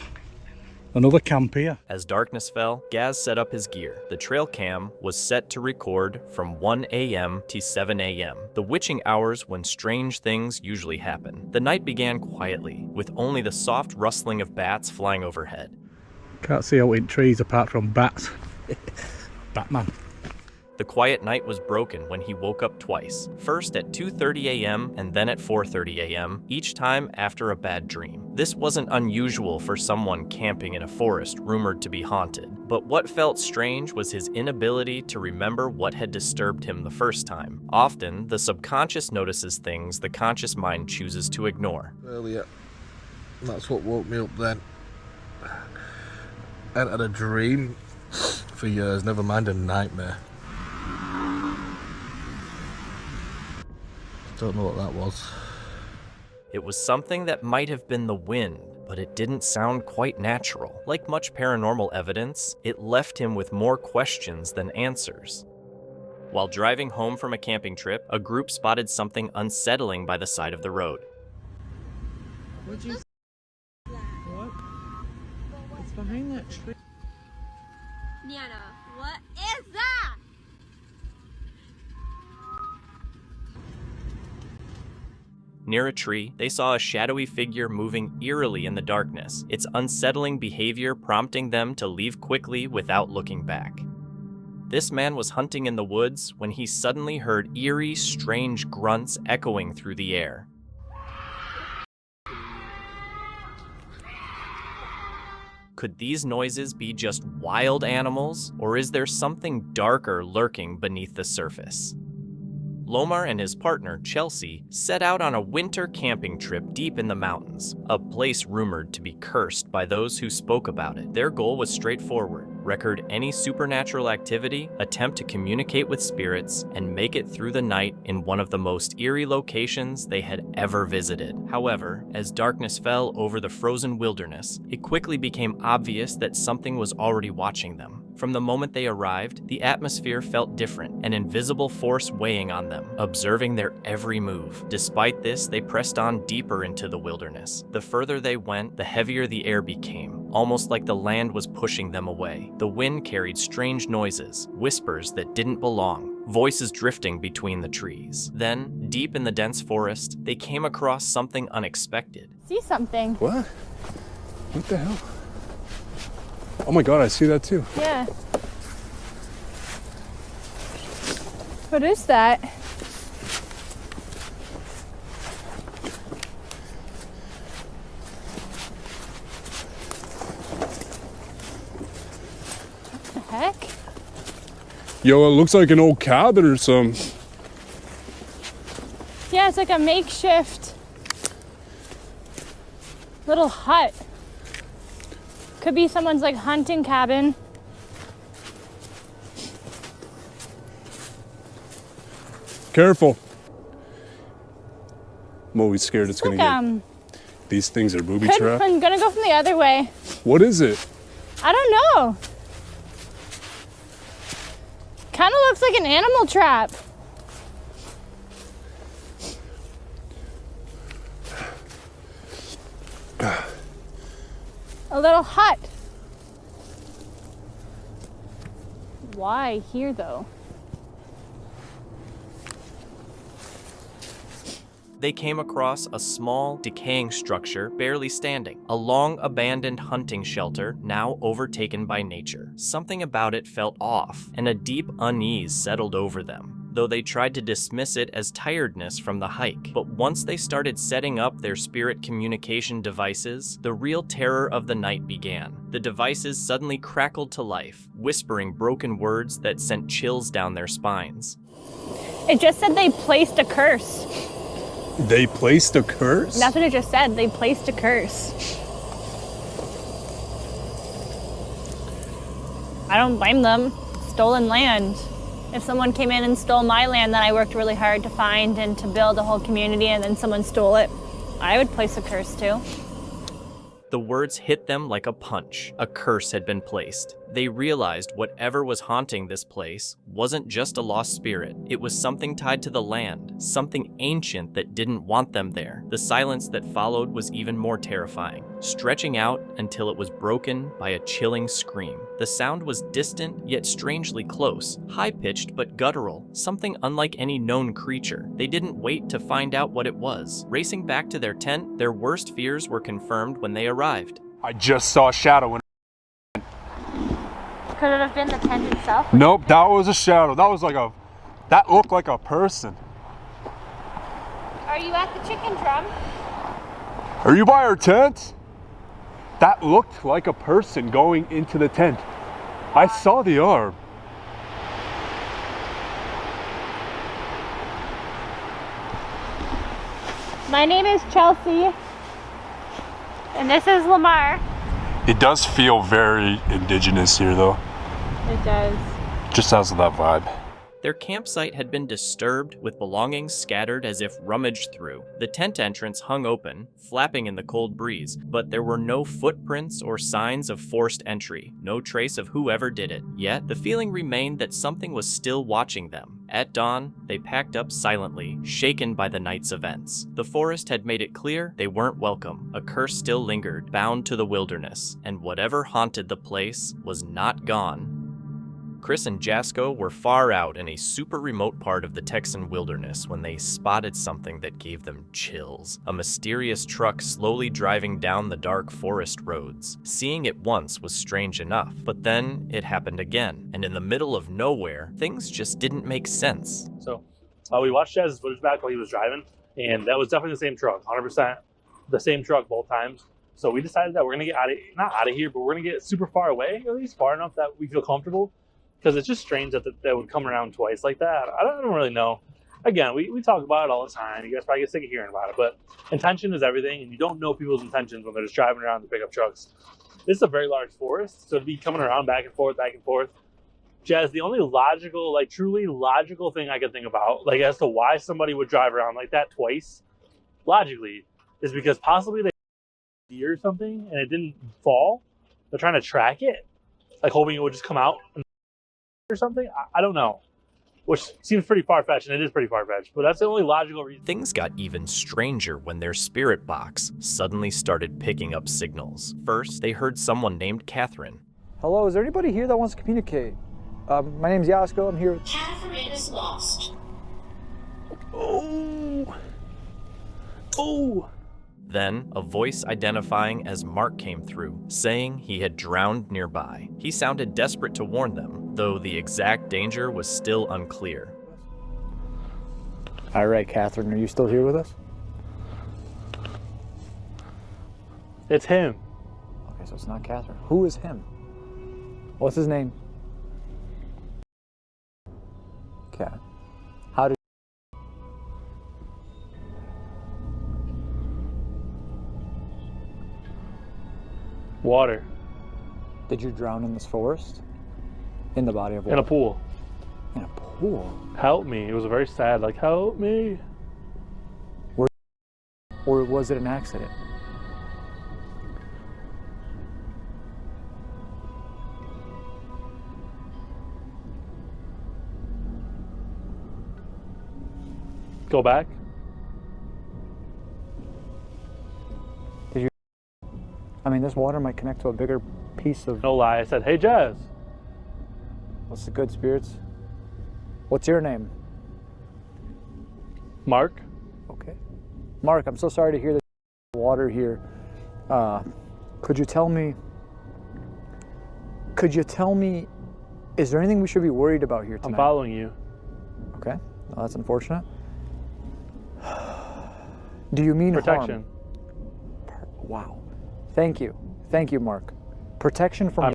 another camp here. As darkness fell, Gaz set up his gear. The trail cam was set to record from 1 a.m. to 7 a.m., the witching hours when strange things usually happen. The night began quietly, with only the soft rustling of bats flying overhead. Can't see out in trees apart from bats. Batman. The quiet night was broken when he woke up twice, first at 2:30 a.m. and then at 4:30 a.m., each time after a bad dream. This wasn't unusual for someone camping in a forest rumored to be haunted, but what felt strange was his inability to remember what had disturbed him the first time. Often, the subconscious notices things the conscious mind chooses to ignore. Earlier, that's what woke me up then. I had a dream for years, never mind a nightmare. Don't know what that was. It was something that might have been the wind, but it didn't sound quite natural. Like much paranormal evidence, it left him with more questions than answers. While driving home from a camping trip, a group spotted something unsettling by the side of the road. What'd you say? What? It's behind that tree. Nana, what is that? Near a tree, they saw a shadowy figure moving eerily in the darkness, its unsettling behavior prompting them to leave quickly without looking back. This man was hunting in the woods when he suddenly heard eerie, strange grunts echoing through the air. Could these noises be just wild animals, or is there something darker lurking beneath the surface? Lomar and his partner, Chelsea, set out on a winter camping trip deep in the mountains, a place rumored to be cursed by those who spoke about it. Their goal was straightforward: record any supernatural activity, attempt to communicate with spirits, and make it through the night in one of the most eerie locations they had ever visited. However, as darkness fell over the frozen wilderness, it quickly became obvious that something was already watching them. From the moment they arrived, the atmosphere felt different, an invisible force weighing on them, observing their every move. Despite this, they pressed on deeper into the wilderness. The further they went, the heavier the air became, almost like the land was pushing them away. The wind carried strange noises, whispers that didn't belong, voices drifting between the trees. Then, deep in the dense forest, they came across something unexpected. See something. What? What the hell? Oh my god, I see that too. Yeah. What is that? What the heck? Yo, it looks like an old cabin or something. Yeah, it's like a makeshift little hut. Could be someone's like hunting cabin. Careful. I'm always scared it's like, gonna get. These things are booby trapped. I'm gonna go from the other way. What is it? I don't know. Kind of looks like an animal trap. A little hut. Why here though? They came across a small, decaying structure barely standing, a long-abandoned hunting shelter now overtaken by nature. Something about it felt off, and a deep unease settled over them, though they tried to dismiss it as tiredness from the hike. But once they started setting up their spirit communication devices, the real terror of the night began. The devices suddenly crackled to life, whispering broken words that sent chills down their spines. It just said they placed a curse. They placed a curse? That's what it just said. They placed a curse. I don't blame them. Stolen land. If someone came in and stole my land that I worked really hard to find and to build a whole community and then someone stole it, I would place a curse too. The words hit them like a punch. A curse had been placed. They realized whatever was haunting this place wasn't just a lost spirit. It was something tied to the land, something ancient that didn't want them there. The silence that followed was even more terrifying, stretching out until it was broken by a chilling scream. The sound was distant yet strangely close, high-pitched but guttural, something unlike any known creature. They didn't wait to find out what it was. Racing back to their tent, their worst fears were confirmed when they arrived. I just saw a shadow. Could it have been the tent itself? Nope, that was a shadow. That looked like a person. Are you at the chicken drum? Are you by our tent? That looked like a person going into the tent. I saw the arm. My name is Chelsea, and this is Lamar. It does feel very indigenous here though. It does. Just has that vibe. Their campsite had been disturbed, with belongings scattered as if rummaged through. The tent entrance hung open, flapping in the cold breeze, but there were no footprints or signs of forced entry, no trace of whoever did it. Yet, the feeling remained that something was still watching them. At dawn, they packed up silently, shaken by the night's events. The forest had made it clear they weren't welcome. A curse still lingered, bound to the wilderness, and whatever haunted the place was not gone. Chris and Jasko were far out in a super remote part of the Texan wilderness when they spotted something that gave them chills. A mysterious truck slowly driving down the dark forest roads. Seeing it once was strange enough, but then it happened again, and in the middle of nowhere, things just didn't make sense. So we watched Jazz's footage back while he was driving, and that was definitely the same truck, 100% the same truck both times. So we decided that we're gonna get not out of here, but we're gonna get super far away, at least far enough that we feel comfortable. Because it's just strange that that would come around twice like that. I don't really know. Again, we talk about it all the time. You guys probably get sick of hearing about it. But intention is everything, and you don't know people's intentions when they're just driving around the pickup trucks. This is a very large forest, so to be coming around back and forth, Jazz, the only logical, like truly logical thing I could think about, like as to why somebody would drive around like that twice, logically, is because possibly they deer or something and it didn't fall. They're trying to track it, like hoping it would just come out or something. I don't know. Which seems pretty far-fetched, and it is pretty far-fetched, but that's the only logical reason. Things got even stranger when their spirit box suddenly started picking up signals. First, they heard someone named Catherine. Hello, is there anybody here that wants to communicate? My name's Yasko, I'm here. Catherine is lost. Oh! Then, a voice identifying as Mark came through, saying he had drowned nearby. He sounded desperate to warn them, though the exact danger was still unclear. All right, Catherine, are you still here with us? It's him. Okay, so it's not Catherine. Who is him? What's his name? Okay. How did... Water. Did you drown in this forest? In the body of water? In a pool. In a pool? Help me. It was a very sad, like, help me. Or was it an accident? Go back. Did you... I mean, this water might connect to a bigger piece of... No lie, I said, hey, Jazz. What's the good, spirits? What's your name? Mark. Okay. Mark, I'm so sorry to hear the water here. Could you tell me, is there anything we should be worried about here tonight? I'm following you. Okay. Well, that's unfortunate. Do you mean protection? Harm? Wow. Thank you. Thank you, Mark. Protection from...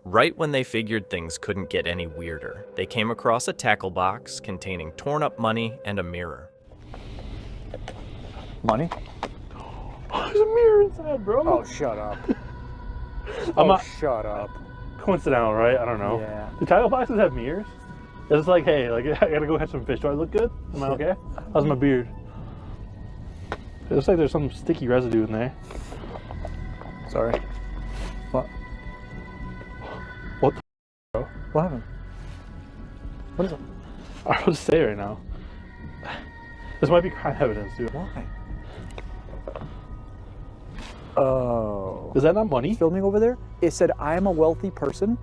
Right when they figured things couldn't get any weirder, they came across a tackle box containing torn up money and a mirror. Money? Oh, there's a mirror inside, bro. Oh, shut up. Shut up. Coincidental, right? I don't know. Yeah. Do tackle boxes have mirrors? It's like, hey, like I gotta go catch some fish. Do I look good? Am I okay? How's my beard? It looks like there's some sticky residue in there. Sorry. What? What the bro? What happened? What is it? I don't know what to say right now. This might be crime evidence, dude. Why? Oh. Is that not money? Filming over there? It said, I am a wealthy person.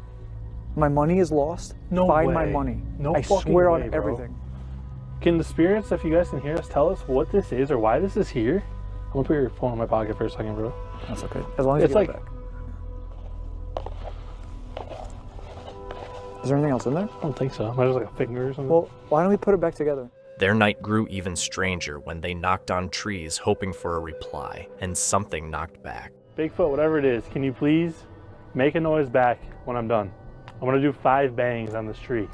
My money is lost. No Find way. my money. No I fucking swear way, on bro. everything. Can the spirits, if you guys can hear us, tell us what this is or why this is here? I'm gonna put your phone in my pocket for a second, bro. That's okay. As long as it's you like, get it back. Is there anything else in there? I don't think so. Might just like a finger or something. Well, why don't we put it back together? Their night grew even stranger when they knocked on trees hoping for a reply, and something knocked back. Bigfoot, whatever it is, can you please make a noise back when I'm done? I'm gonna do 5 bangs on this tree.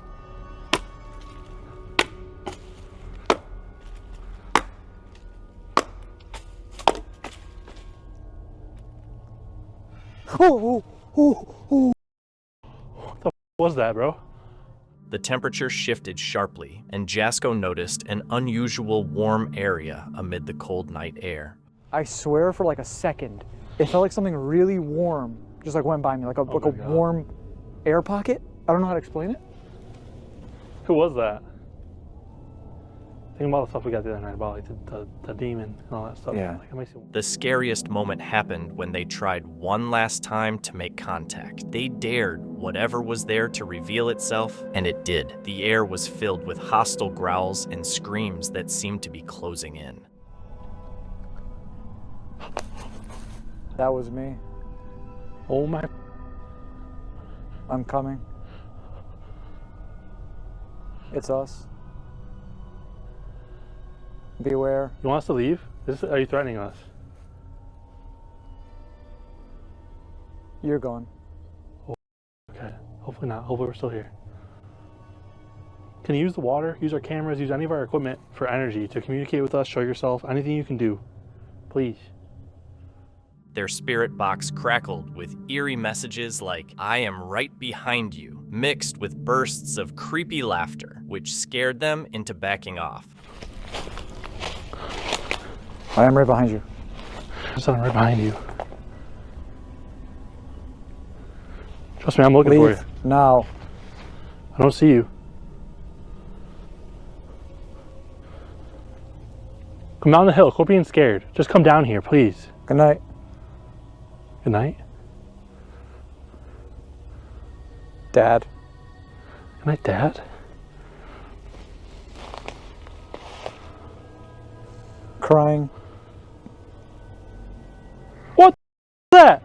Oh. What the f was that, bro? The temperature shifted sharply, and Jasko noticed an unusual warm area amid the cold night air. I swear for like a second, it felt like something really warm just like went by me, like a warm air pocket. I don't know how to explain it. Who was that? Think about the stuff we got the other night about like the demon and all that stuff. Yeah. Like, it makes you... The scariest moment happened when they tried one last time to make contact. They dared whatever was there to reveal itself, and it did. The air was filled with hostile growls and screams that seemed to be closing in. That was me. Oh my... I'm coming. It's us. Beware. You want us to leave? Are you threatening us? You're gone. Oh, okay. Hopefully not. Hopefully we're still here. Can you use the water, use our cameras, use any of our equipment for energy to communicate with us, show yourself, anything you can do please. Their spirit box crackled with eerie messages like, "I am right behind you," mixed with bursts of creepy laughter, which scared them into backing off. I am right behind you. I'm right behind you. Trust me, I'm looking for you. Now. I don't see you. Come down the hill. Quit being scared. Just come down here, please. Good night. Good night. Dad. Good night, Dad. Crying. What is that?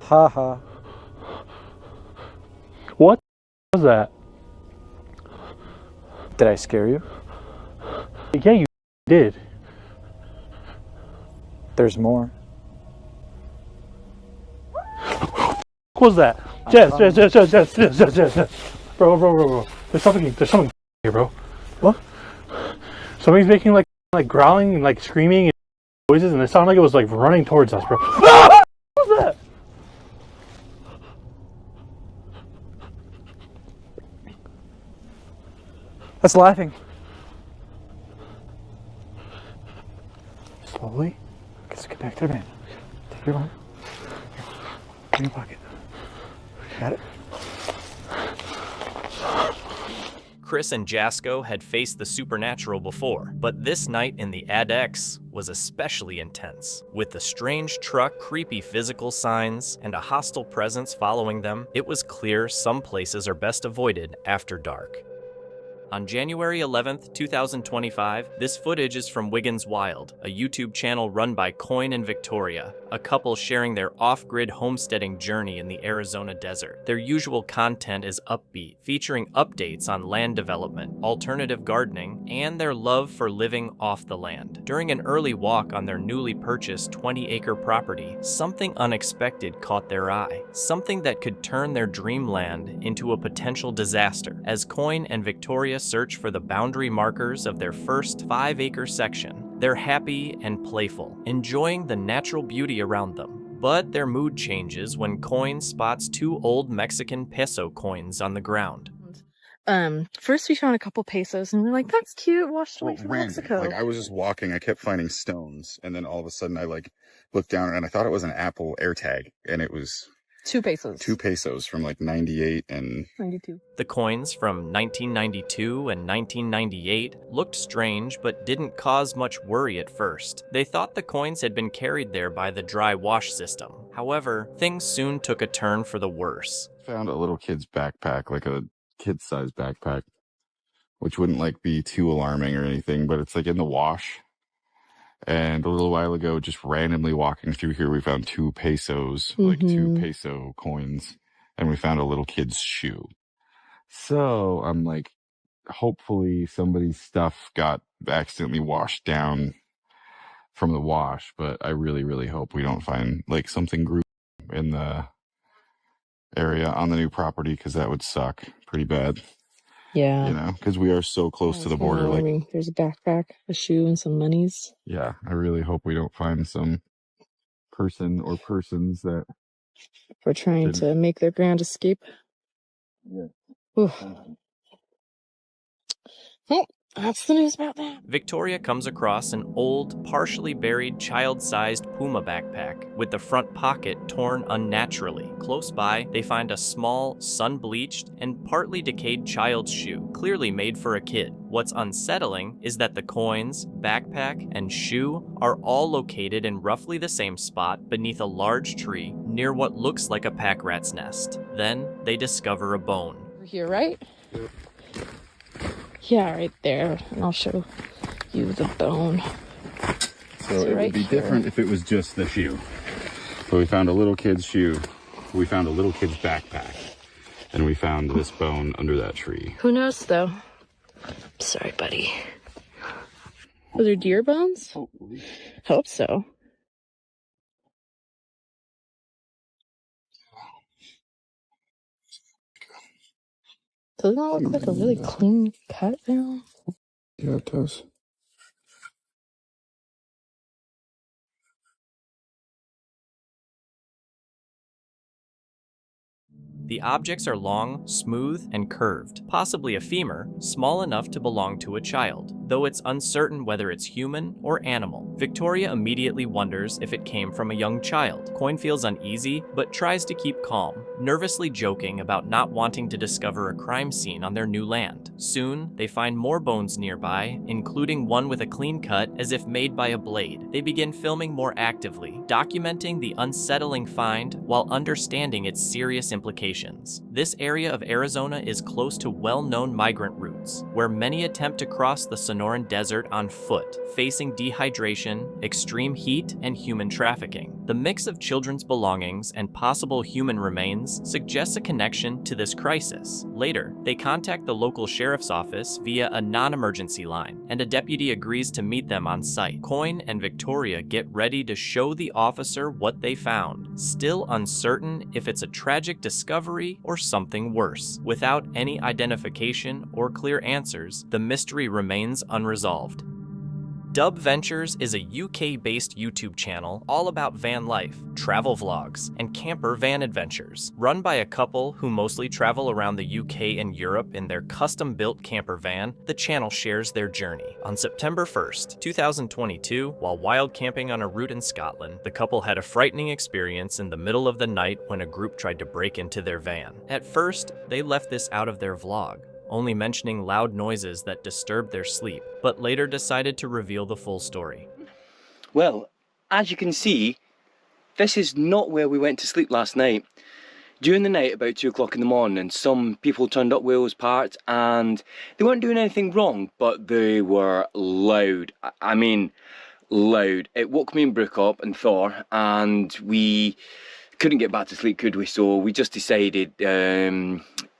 Ha ha. What was that? Did I scare you? Yeah, you did. There's more. What was that? Jess. Bro. There's something here, bro. What? Something's making like growling and like screaming and noises, and it sounded like it was like running towards us, bro. Ah! What was that? That's laughing. Slowly. Let's get back to the van. Take your phone. In your pocket. Got it? Chris and Jasko had faced the supernatural before, but this night in the ADX was especially intense. With the strange truck, creepy physical signs, and a hostile presence following them, it was clear some places are best avoided after dark. On January 11th, 2025, this footage is from Wiggins Wild, a YouTube channel run by Coin and Victoria, a couple sharing their off-grid homesteading journey in the Arizona desert. Their usual content is upbeat, featuring updates on land development, alternative gardening, and their love for living off the land. During an early walk on their newly purchased 20-acre property, something unexpected caught their eye, something that could turn their dreamland into a potential disaster. As Coin and Victoria search for the boundary markers of their first 5-acre section, they're happy and playful, enjoying the natural beauty around them. But their mood changes when Coin spots 2 old Mexican peso coins on the ground. First we found a couple pesos and we were like, that's cute, washed away from Random. Mexico. Like I was just walking, I kept finding stones, and then all of a sudden I like looked down and I thought it was an Apple AirTag, and it was 2 pesos. 2 pesos from like 98 and 92. The coins from 1992 and 1998 looked strange but didn't cause much worry at first. They thought the coins had been carried there by the dry wash system. However, things soon took a turn for the worse. found a little kid's backpack, like a kid-sized backpack, which wouldn't like be too alarming or anything, but it's like in the wash. And a little while ago, just randomly walking through here, we found 2 pesos, like 2 peso coins, and we found a little kid's shoe. So I'm like, hopefully somebody's stuff got accidentally washed down from the wash, but I really, really hope we don't find like something gruesome in the area on the new property, because that would suck pretty bad. Yeah. You know, because we are so close to the border. Like, there's a backpack, a shoe, and some monies. yeah, I really hope we don't find some person or persons that We're trying to make their grand escape. Yeah. Well, that's the news about that. Victoria comes across an old, partially buried, child-sized Puma backpack with the front pocket torn unnaturally. Close by, they find a small, sun-bleached, and partly decayed child's shoe, clearly made for a kid. What's unsettling is that the coins, backpack, and shoe are all located in roughly the same spot beneath a large tree near what looks like a pack rat's nest. Then, they discover a bone. Over here, right? Yeah, right there. And I'll show you the bone. So it would be different if it was just the shoe. So we found a little kid's shoe, we found a little kid's backpack, and we found this bone under that tree. Who knows, though? Sorry, buddy. Those are deer bones? Hopefully. Hope so. Doesn't that look like a really clean cut now? Yeah, it does. The objects are long, smooth, and curved, possibly a femur, small enough to belong to a child, though it's uncertain whether it's human or animal. Victoria immediately wonders if it came from a young child. Coin feels uneasy, but tries to keep calm, nervously joking about not wanting to discover a crime scene on their new land. Soon, they find more bones nearby, including one with a clean cut as if made by a blade. They begin filming more actively, documenting the unsettling find while understanding its serious implications. This area of Arizona is close to well-known migrant routes, where many attempt to cross the Sonoran Desert on foot, facing dehydration, extreme heat, and human trafficking. The mix of children's belongings and possible human remains suggests a connection to this crisis. Later, they contact the local sheriff's office via a non-emergency line, and a deputy agrees to meet them on site. Coin and Victoria get ready to show the officer what they found, still uncertain if it's a tragic discovery or something worse. Without any identification or clear answers, the mystery remains unresolved. Dub Ventures is a UK-based YouTube channel all about van life, travel vlogs, and camper van adventures. Run by a couple who mostly travel around the UK and Europe in their custom-built camper van, the channel shares their journey. On September 1st, 2022, while wild camping on a route in Scotland, the couple had a frightening experience in the middle of the night when a group tried to break into their van. At first, they left this out of their vlog, only mentioning loud noises that disturbed their sleep, but later decided to reveal the full story. Well, as you can see, this is not where we went to sleep last night. During the night, about 2 o'clock in the morning, some people turned up Wales parts and they weren't doing anything wrong, but they were loud. I mean, loud. It woke me and Brooke up and Thor, and we couldn't get back to sleep, could we? So we just decided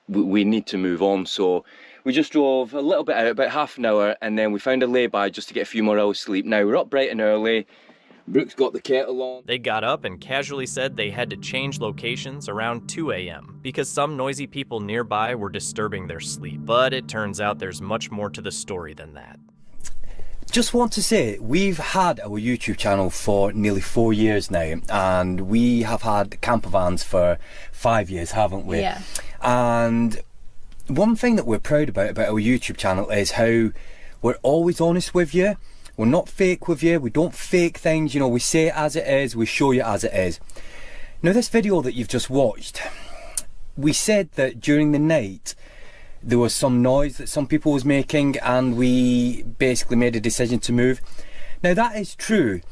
we need to move on, so we just drove a little bit out, about half an hour, and then we found a lay-by just to get a few more hours sleep. Now we're up bright and early. Brooke's got the kettle on. They got up and casually said they had to change locations around 2 a.m. because some noisy people nearby were disturbing their sleep. But it turns out there's much more to the story than that. Just want to say, we've had our YouTube channel for nearly 4 years now, and we have had camper vans for 5 years, haven't we? Yeah. And one thing that we're proud about our YouTube channel is how we're always honest with you. We're not fake with you. We don't fake things. You know, we say it as it is. We show you as it is. Now, this video that you've just watched, we said that during the night there was some noise that some people was making, and we basically made a decision to move. Now, that is true,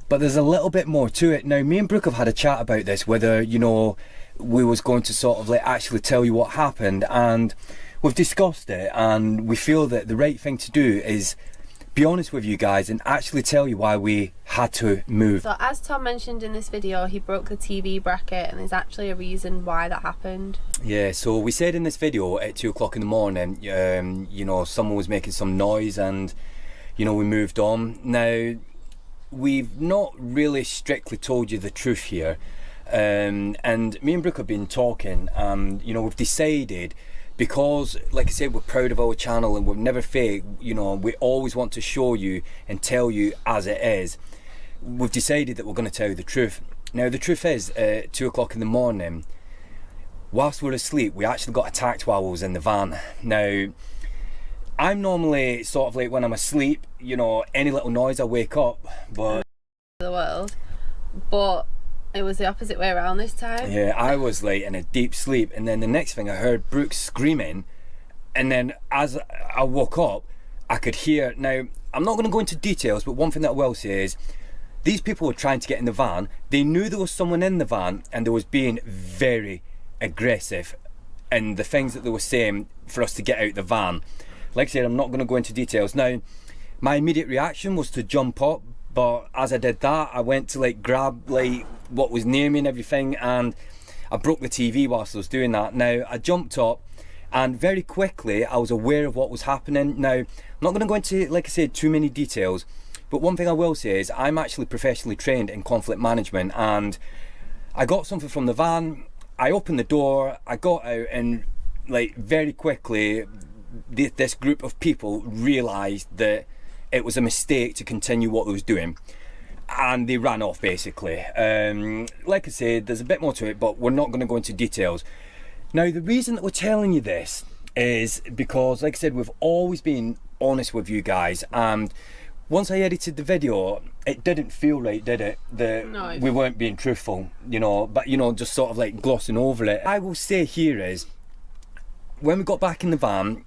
but there's a little bit more to it. Now, me and Brooke have had a chat about this, whether, you know, we was going to sort of like actually tell you what happened, and we've discussed it, and we feel that the right thing to do is be honest with you guys and actually tell you why we had to move. So as Tom mentioned in this video, he broke the TV bracket, and there's actually a reason why that happened. Yeah, so we said in this video at 2 o'clock in the morning, you know, someone was making some noise, and you know, we moved on. Now, we've not really strictly told you the truth here, and me and Brooke have been talking, and you know, we've decided, because like I said, we're proud of our channel and we're never fake, you know, we always want to show you and tell you as it is. We've decided that we're going to tell you the truth. Now, the truth is, at 2 o'clock in the morning, whilst we're asleep, we actually got attacked while we was in the van. Now, I'm normally sort of like, when I'm asleep, you know, any little noise I wake up, but The world, but it was the opposite way around this time. yeah, I was like in a deep sleep, and then the next thing I heard Brooke screaming, and then as I woke up, I could hear. Now, I'm not going to go into details, but one thing that I will say is, these people were trying to get in the van. They knew there was someone in the van, and they was being very aggressive in the things that they were saying for us to get out the van. Like I said, I'm not going to go into details. Now, my immediate reaction was to jump up, but as I did that, I went to like grab like what was near me and everything, and I broke the TV whilst I was doing that. Now, I jumped up, and very quickly I was aware of what was happening. Now, I'm not going to go into, like I said, too many details, but one thing I will say is I'm actually professionally trained in conflict management, and I got something from the van, I opened the door, I got out, and like very quickly this group of people realised that it was a mistake to continue what they was doing, and they ran off basically. Like I said, there's a bit more to it, but we're not going to go into details. Now, the reason that we're telling you this is because, like I said, we've always been honest with you guys, and once I edited the video, it didn't feel right, did it? That we weren't being truthful, you know, but, you know, just sort of like glossing over it. I will say here is, when we got back in the van,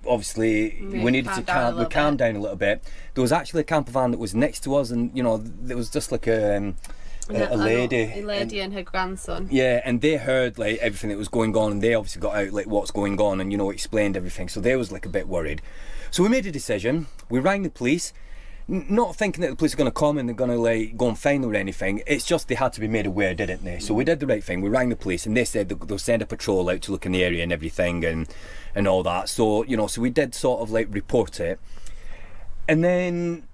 obviously we needed to calm down a little bit. There was actually a camper van that was next to us, and, you know, there was just like a lady and her grandson. Yeah, and they heard like everything that was going on, and they obviously got out like what's going on, and, you know, explained everything, so they was like a bit worried. So we made a decision. We rang the police, not thinking that the police are going to come and they're going to like go and find them or anything. It's just they had to be made aware, didn't they? So we did the right thing. We rang the police, and they said they'll send a patrol out to look in the area and everything, and all that. So, you know, so we did sort of like report it, and then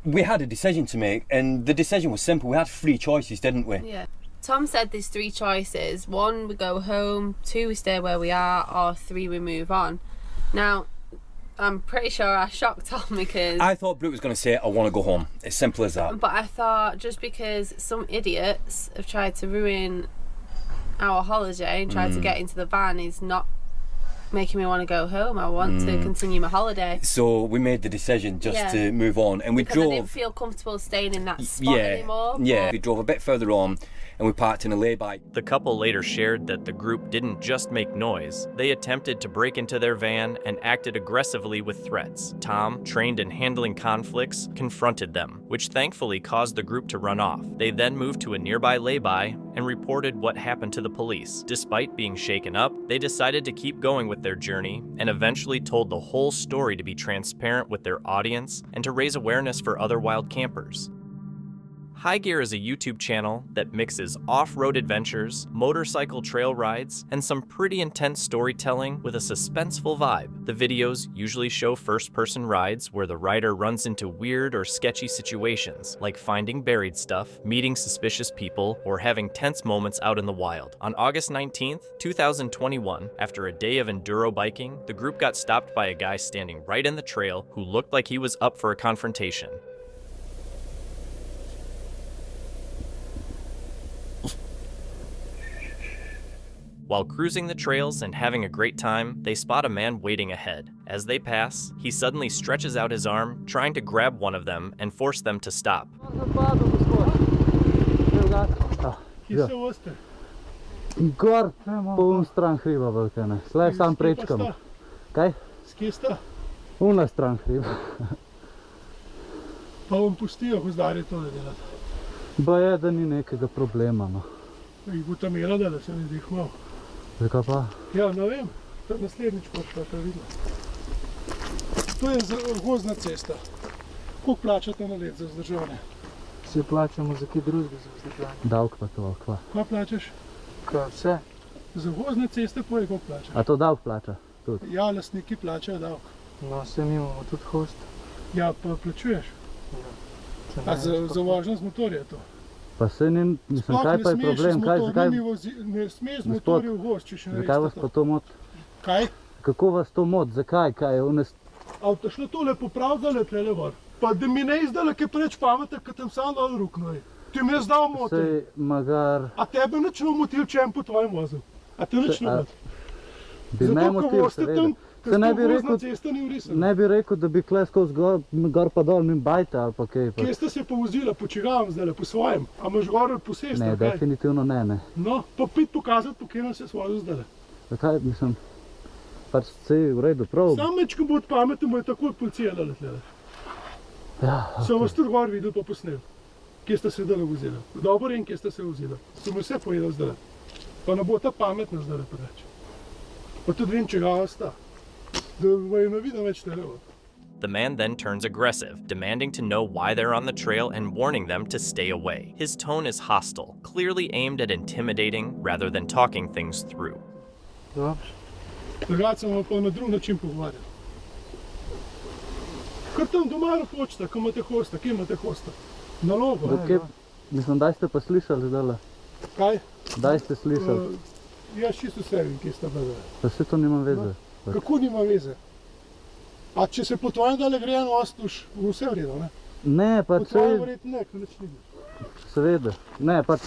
we had a decision to make, and the decision was simple. We had 3 choices, didn't we? Yeah. Tom said there's 3 choices. 1, we go home. 2, we stay where we are. Or 3, we move on. Now, I'm pretty sure I shocked Tom because I thought Brooke was going to say, I want to go home. It's simple as that. But I thought just because some idiots have tried to ruin our holiday and tried to get into the van is not making me want to go home. I want to continue my holiday. So we made the decision just to move on, and we drove. I didn't feel comfortable staying in that spot anymore. Yeah, we drove a bit further on, and we parked in a lay-by. The couple later shared that the group didn't just make noise. They attempted to break into their van and acted aggressively with threats. Tom, trained in handling conflicts, confronted them, which thankfully caused the group to run off. They then moved to a nearby lay-by and reported what happened to the police. Despite being shaken up, they decided to keep going with their journey and eventually told the whole story to be transparent with their audience and to raise awareness for other wild campers. High Gear is a YouTube channel that mixes off-road adventures, motorcycle trail rides, and some pretty intense storytelling with a suspenseful vibe. The videos usually show first-person rides where the rider runs into weird or sketchy situations, like finding buried stuff, meeting suspicious people, or having tense moments out in the wild. On August 19th, 2021, after a day of enduro biking, the group got stopped by a guy standing right in the trail who looked like he was up for a confrontation. While cruising the trails and having a great time, they spot a man waiting ahead. As they pass, he suddenly stretches out his arm, trying to grab one of them and force them to stop. Gor, po un stran hriba, Balkane. Slej sam prečkam. Kaj? Skista? Una stran hriba. Pa vam pustijo gozdarje to da delati? Ba je, da ni nekega problema, no. Jih bo tam imela, da se mi zdi hmal. Zakaj pa? Ja, ne vem. To je naslednjič pa vidno. To je gozdna cesta. Koliko plačate na let za vzdrževanje? Vsi plačamo za kaj drugega za vzdrževanje. Davk pa to, kva? Kva plačaš? Kaj, vse? Za gozdne ceste povej, koliko plačaš. A to davk plača? Tudi? Ja, lastniki plačajo davk. No, vse mi imamo tudi host. Ja, pa plačuješ? Ja. A za vožnjo z motorja je to? Pa se ni, mislim, kaj pa je problem? Ne smeš z motorja v gost, če še ne veste to. Zakaj vas pa to mot? Kaj? Kako vas to mot? Zakaj? Kaj je? A te šlo tole popravdale tlele gor? Pa da mi ne izdala, kaj preč pametek, kad tem sam dal rukno. Ti mi je znal motil. Sej, magar... A tebe nič ne motil, če po tvojem vozil? A te nič ne motil? Bi me motil, seveda. Se ne bi rekel, da bi kleskal gor pa dol min bajte ali pa kaj. Kje ste se pa vozila? Po čigavam zdaj, po svojem? A imaš gor ali po sestri? Ne, definitivno ne. No, pa pit pokazati, po kje nas je svozil zdaj. Zakaj, mislim, pač vse je v redu, prav. Sam mečko bo od pameti, mu je tako od policija dala tlele. Ja, ok. Sem vas tudi gor videl pa posnel. Kje ste se dala vozila? Dobro in kje ste se vozila. Sem vse povedal zdaj. Pa ne bo ta pametna zdaj preveč. Pa tudi vem, čigava sta. The man then turns aggressive, demanding to know why they're on the trail and warning them to stay away. His tone is hostile, clearly aimed at intimidating rather than talking things through. Drugače sem pa na drug način pogovarjal. Kar tam doma počta, ko imate hosta, kje imate hosta? Na logo. Mislim, daj ste pa slišali zdaj. Kaj? Daj ste slišali. Jaz čisto vse vem, kje sta bila. Pa vse to nima veze. Kako nima veze? A če se po tvojem dale gre en ostuš, bo vse vredo, ne? Ne, pa po tvojem verjetno ne, ko nič ni. Seveda. Ne, pa...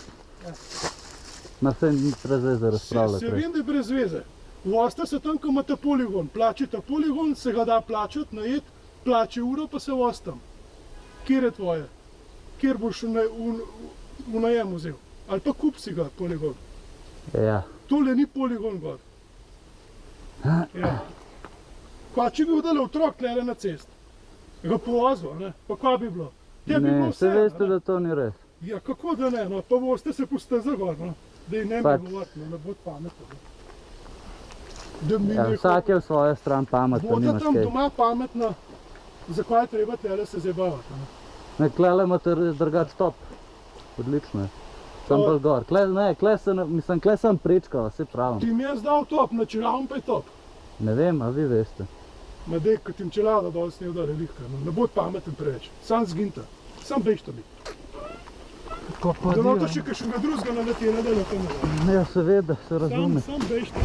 Mas sem três vezes a razpravljati. Se vem, da je brez veze. Vosta se tam, ko imate poligon. Plačite poligon, se ga da plačati, najet, plači uro, pa se vostam. Kjer je tvoje? Kjer boš v najem vzel? Ali pa kup si ga poligon. Ja. Tole ni poligon gor. Ja. Kaj če bi udali otrok tlele na cest? Ga povozil, ne? Pa kaj bi bilo? Ne, se veste, da to ni res. Ja, kako da ne, no? Pa boste se postezali gor, no? Da ne bi govoriti, ne bo pametno. Ja, vsak je v svojo stran pametno, nimaš kaj. Voda tam doma pametna, zakaj je treba tlele se zabavati, ne? Ne, klele imate drugač top. Odlično je. Sam bolj gor. Kle sem prečkala, se pravim. Ti mi je zdal top, na čelavom pa je top. Ne vem, a vi veste. Ma dej, ko ti čelada dol s nje udari lihka, no? Ne bod pameten preveč. Sam zginta. Sam bežta bi. Da nota še kakšnega drugega naleti, ne dela to ne. Ja, seveda, se razume. Sam bežta.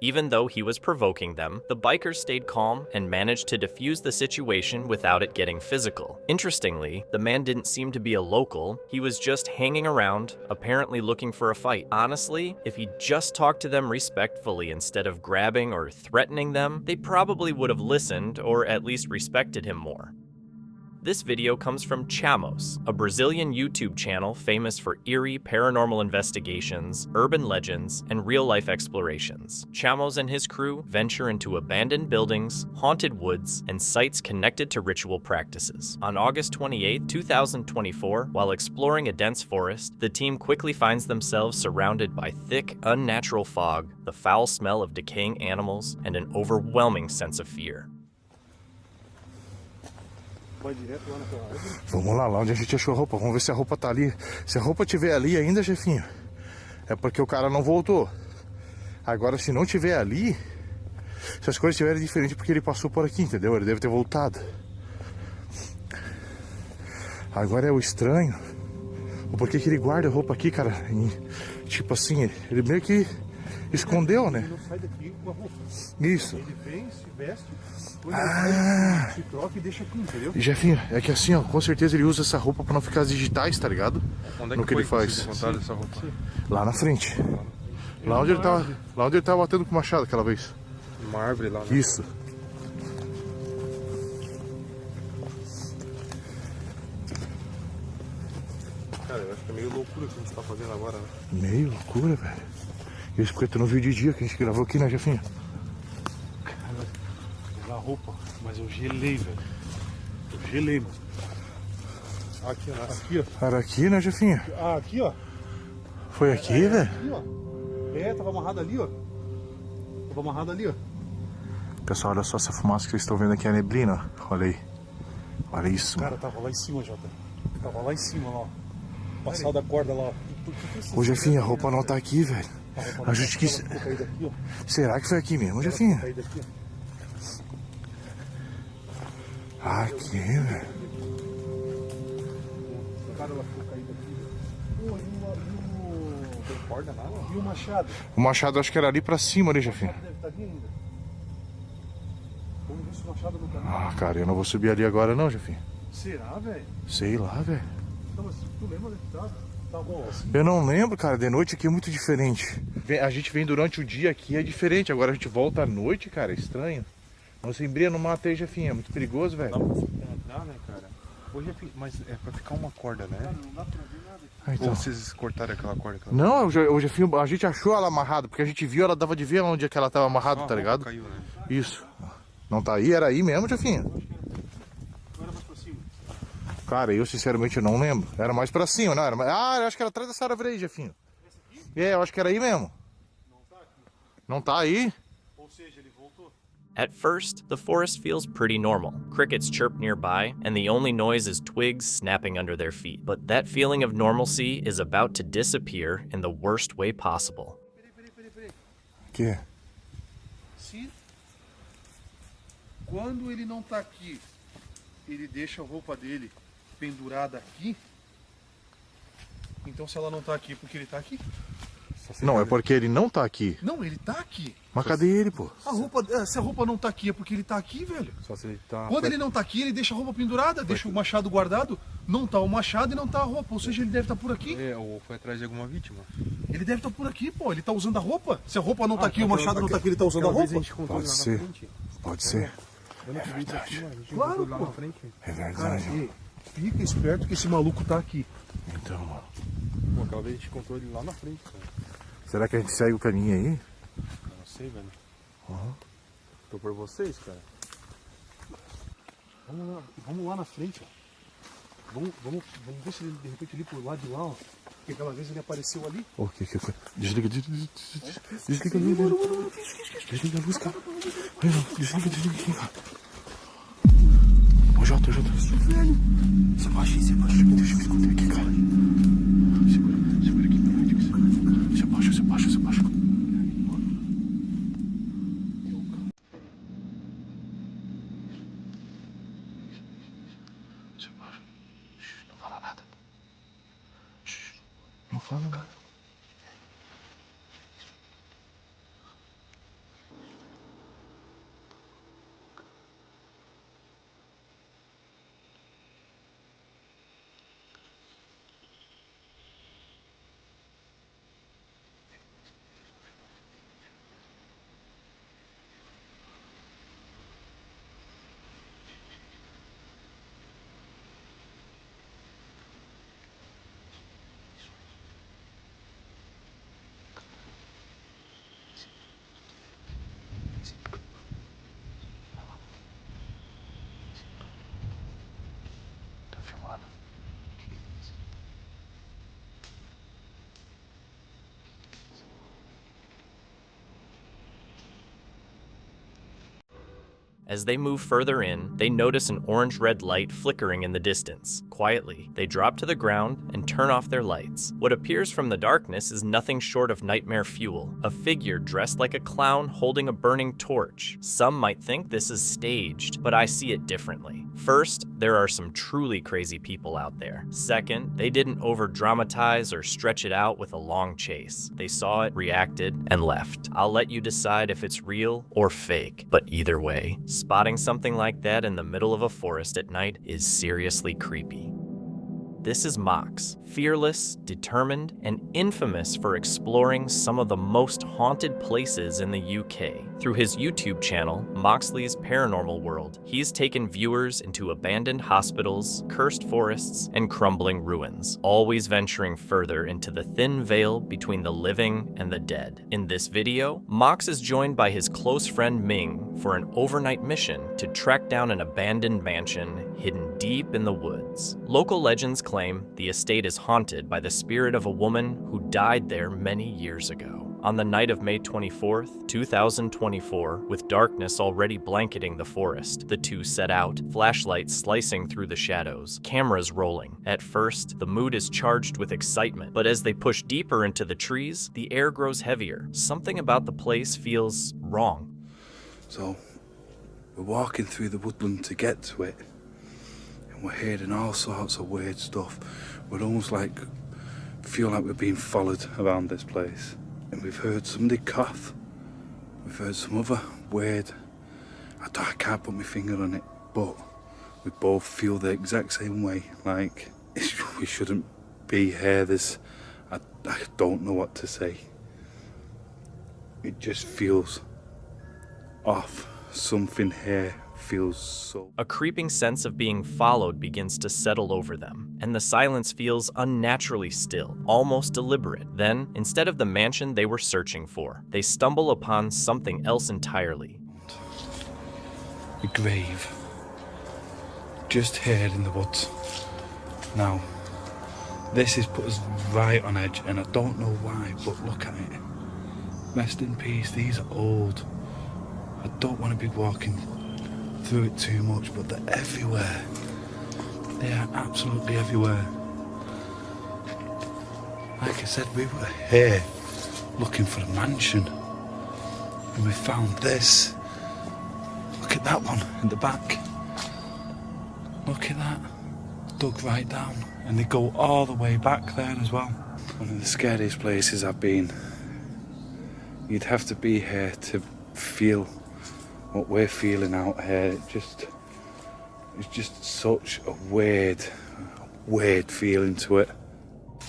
Even though he was provoking them, the bikers stayed calm and managed to defuse the situation without it getting physical. Interestingly, the man didn't seem to be a local, he was just hanging around, apparently looking for a fight. Honestly, if he just talked to them respectfully instead of grabbing or threatening them, they probably would have listened or at least respected him more. This video comes from Chamos, a Brazilian YouTube channel famous for eerie paranormal investigations, urban legends, and real-life explorations. Chamos and his crew venture into abandoned buildings, haunted woods, and sites connected to ritual practices. On August 28, 2024, while exploring a dense forest, the team quickly finds themselves surrounded by thick, unnatural fog, the foul smell of decaying animals, and an overwhelming sense of fear. Vamos lá onde a gente achou a roupa. Vamos ver se a roupa tá ali. Se a roupa tiver ali ainda, chefinho, é porque o cara não voltou. Agora, se não tiver ali, se as coisas estiverem diferentes, porque ele passou por aqui, entendeu? Ele deve ter voltado. Agora é o estranho. O porquê que ele guarda a roupa aqui, cara? Tipo assim, ele meio que escondeu, né? Ele não sai daqui com a roupa. Isso. Ele vem, se veste. Ah, se troca e deixa aqui, entendeu? E Jefinho, é que assim, ó, com certeza ele usa essa roupa pra não ficar as digitais, tá ligado? Onde é no que ele faz. Essa roupa? Lá na frente. Lá onde ele tava batendo com o machado aquela vez. Uma árvore lá, né? Isso. Cara, eu acho que é meio loucura o que a gente tá fazendo agora, né? Meio loucura, velho. Isso porque tu não viu de dia que a gente gravou aqui, né, Jefinho? A roupa, mas eu gelei, velho. Eu gelei, mano. Aqui, ó. Aqui, ó. Era aqui, né, Jefinho? Ah, aqui, ó. Foi aqui, velho? Aqui, ó. É, tava amarrado ali, ó. Tava amarrado ali, ó. Pessoal, olha só essa fumaça que vocês estão vendo aqui, a neblina. Olha aí. Olha isso, cara, mano. Tava lá em cima, Jota. Tava lá em cima, lá, ó. Passado da corda lá, ó. Ô, Jefinho, a roupa não tá aqui, velho. A gente quis... Será que foi aqui mesmo, Jefinho? Aqui, velho. Cara, ela ficou caída aqui. Pô, e o corda lá, ó. E o machado? O machado acho que era ali pra cima, né, Jefinho? Deve estar ali ainda. Vamos ver se o machado não tá ali. Ah, cara, eu não vou subir ali agora não, Jefinho. Será, velho? Sei lá, velho. Não, mas tu lembra onde tá? Tá bom, assim. Eu não lembro, cara. De noite aqui é muito diferente. A gente vem durante o dia aqui, é diferente. Agora a gente volta à noite, cara, é estranho. Não se embria no mato aí, Jefinho. É muito perigoso, velho. Dá, né, cara? Hoje mas é pra ficar uma corda, né? Cara, não dá pra ver nada. Ah, então. Ou vocês cortaram aquela corda? Não, o Jefinho, a gente achou ela amarrada, porque a gente viu, ela dava de ver onde é que ela tava amarrada, tá ligado? Caiu, né? Isso. Não tá aí? Era aí mesmo, Jefinho? Agora mais pra cima. Cara, eu sinceramente eu não lembro. Era mais pra cima, não era? Ah, eu acho que era atrás dessa árvore aí, Jefinho. É, eu acho que era aí mesmo. Não tá aí? Ou seja, ele voltou. At first, the forest feels pretty normal. Crickets chirp nearby, and the only noise is twigs snapping under their feet. But that feeling of normalcy is about to disappear in the worst way possible. Que? Se quando ele não tá aqui, ele deixa a roupa dele pendurada aqui, então se ela não tá aqui, porque ele tá aqui? Não, é porque ele não tá aqui. Não, ele tá aqui. Mas cadê ele, pô? Se a roupa não tá aqui, é porque ele tá aqui, velho. Só se ele tá... Quando ele não tá aqui, ele deixa a roupa pendurada, deixa o machado guardado, não tá o machado e não tá a roupa, ou seja, ele deve estar por aqui. É, ou foi atrás de alguma vítima. Ele deve estar por aqui, pô, ele tá usando a roupa. Se a roupa não tá aqui, o machado não tá aqui, ele tá usando a roupa. Pode ser, pode ser. É verdade. Claro, pô. É verdade. Cara, fica esperto que esse maluco tá aqui. Então, mano. Pô, aquela vez a gente encontrou ele lá na frente, cara. Será que a gente segue o caminho aí? Eu não sei, velho. Uhum. Tô por vocês, cara. Vamos lá na frente, ó. Vamos ver se ele de repente ali por lado de lá, ó. Porque aquela vez ele apareceu ali. O que foi? Desliga a luz. Desliga a luz, cara. Desliga aqui, cara. Ô, Jota. Velho. Se abaixa. Deixa eu me esconder aqui, cara. Segura aqui, cara. Se abaixa. Não fala nada. Não fala nada. As they move further in, they notice an orange-red light flickering in the distance. Quietly, they drop to the ground and turn off their lights. What appears from the darkness is nothing short of nightmare fuel, a figure dressed like a clown holding a burning torch. Some might think this is staged, but I see it differently. First, there are some truly crazy people out there. Second, they didn't over-dramatize or stretch it out with a long chase. They saw it, reacted, and left. I'll let you decide if it's real or fake, but either way, spotting something like that in the middle of a forest at night is seriously creepy. This is Mox, fearless, determined, and infamous for exploring some of the most haunted places in the UK. Through his YouTube channel, Moxley's Paranormal World, he's taken viewers into abandoned hospitals, cursed forests, and crumbling ruins, always venturing further into the thin veil between the living and the dead. In this video, Mox is joined by his close friend Ming for an overnight mission to track down an abandoned mansion hidden deep in the woods. Local legends claim the estate is haunted by the spirit of a woman who died there many years ago. On the night of May 24th, 2024, with darkness already blanketing the forest, the two set out, flashlights slicing through the shadows, cameras rolling. At first, the mood is charged with excitement, but as they push deeper into the trees, the air grows heavier. Something about the place feels wrong. So, we're walking through the woodland to get to it, and we're hearing all sorts of weird stuff. We're almost feel like we're being followed around this place. And we've heard somebody cough. We've heard some other weird... I can't put my finger on it, but we both feel the exact same way. Like, we shouldn't be here. I don't know what to say. It just feels off. Something here feels so... A creeping sense of being followed begins to settle over them, and the silence feels unnaturally still, almost deliberate. Then, instead of the mansion they were searching for, they stumble upon something else entirely. A grave. Just here in the woods. Now, this has put us right on edge, and I don't know why, but look at it. Rest in peace, these are old. I don't want to be walking through it too much, but they're everywhere. They are absolutely everywhere. Like I said, we were here looking for a mansion, and we found this. Look at that one in the back. Look at that. Dug right down, and they go all the way back there as well. One of the scariest places I've been. You'd have to be here to feel what we're feeling out here. It's just such a weird feeling to it.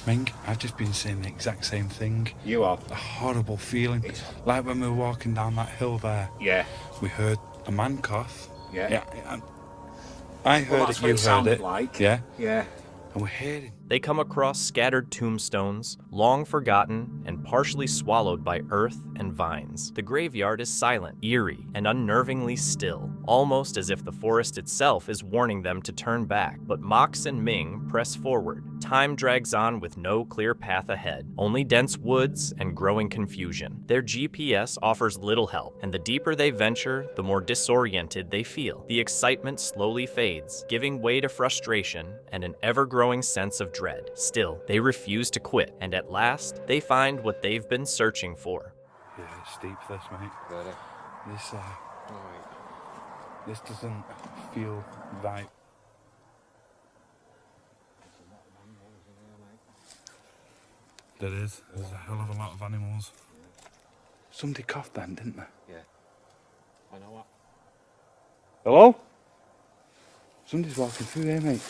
Ming, I've just been saying the exact same thing. You are. A horrible feeling. Like when we were walking down that hill there. Yeah. We heard a man cough. Yeah. I heard that's it, what you it heard sounded it. like. Yeah. Yeah. And we're hearing. They come across scattered tombstones, long forgotten and partially swallowed by earth and vines. The graveyard is silent, eerie, and unnervingly still, almost as if the forest itself is warning them to turn back. But Mox and Ming press forward. Time drags on with no clear path ahead, only dense woods and growing confusion. Their GPS offers little help, and the deeper they venture, the more disoriented they feel. The excitement slowly fades, giving way to frustration and an ever-growing sense of dread. Still, they refuse to quit, and at last, they find what they've been searching for. Yeah, it's steep this, mate. This doesn't feel right. There is. There's a hell of a lot of animals. Somebody coughed then, didn't they? Yeah. I know what. Hello? Somebody's walking through here, mate.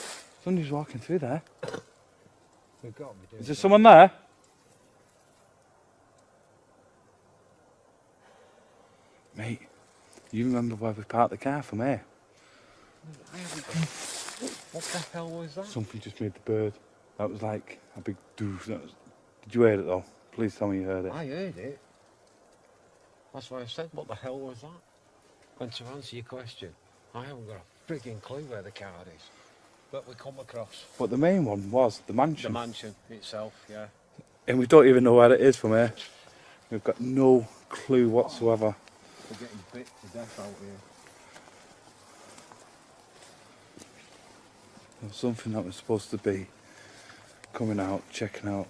Somebody's walking through there. We've got to be doing Is there someone there? Mate, you remember where we parked the car from here? I haven't. What the hell was that? Something just made the bird. That was like a big doof. Did you hear it though? Please tell me you heard it. I heard it. That's why I said, what the hell was that? And to answer your question, I haven't got a frigging clue where the car is. But we come across. But the main one was the mansion. The mansion itself, yeah. And we don't even know where it is from here. We've got no clue whatsoever. We're getting bit to death out here. There's something that was supposed to be coming out, checking out.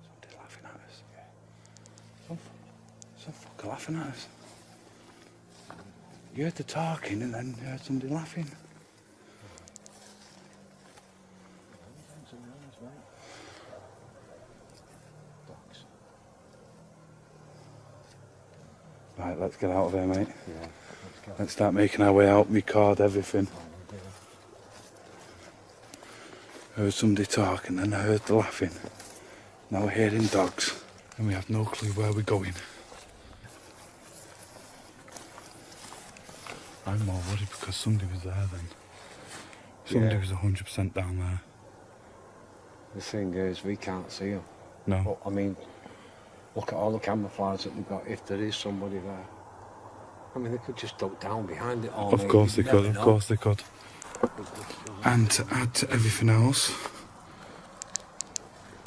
Somebody laughing at us. Some fucker laughing at us. You heard the talking and then you heard somebody laughing. Right, let's get out of here, mate. Yeah, let's start making our way out, record everything. I heard somebody talking, then I heard the laughing. Now we're hearing dogs, and we have no clue where we're going. I'm more worried because somebody was there then. Somebody was 100% down there. The thing is, we can't see them. No. But, I mean, look at all the camouflage that we've got. If there is somebody there, I mean, they could just duck down behind it all. Of course they could, of course they could. And to add to everything else,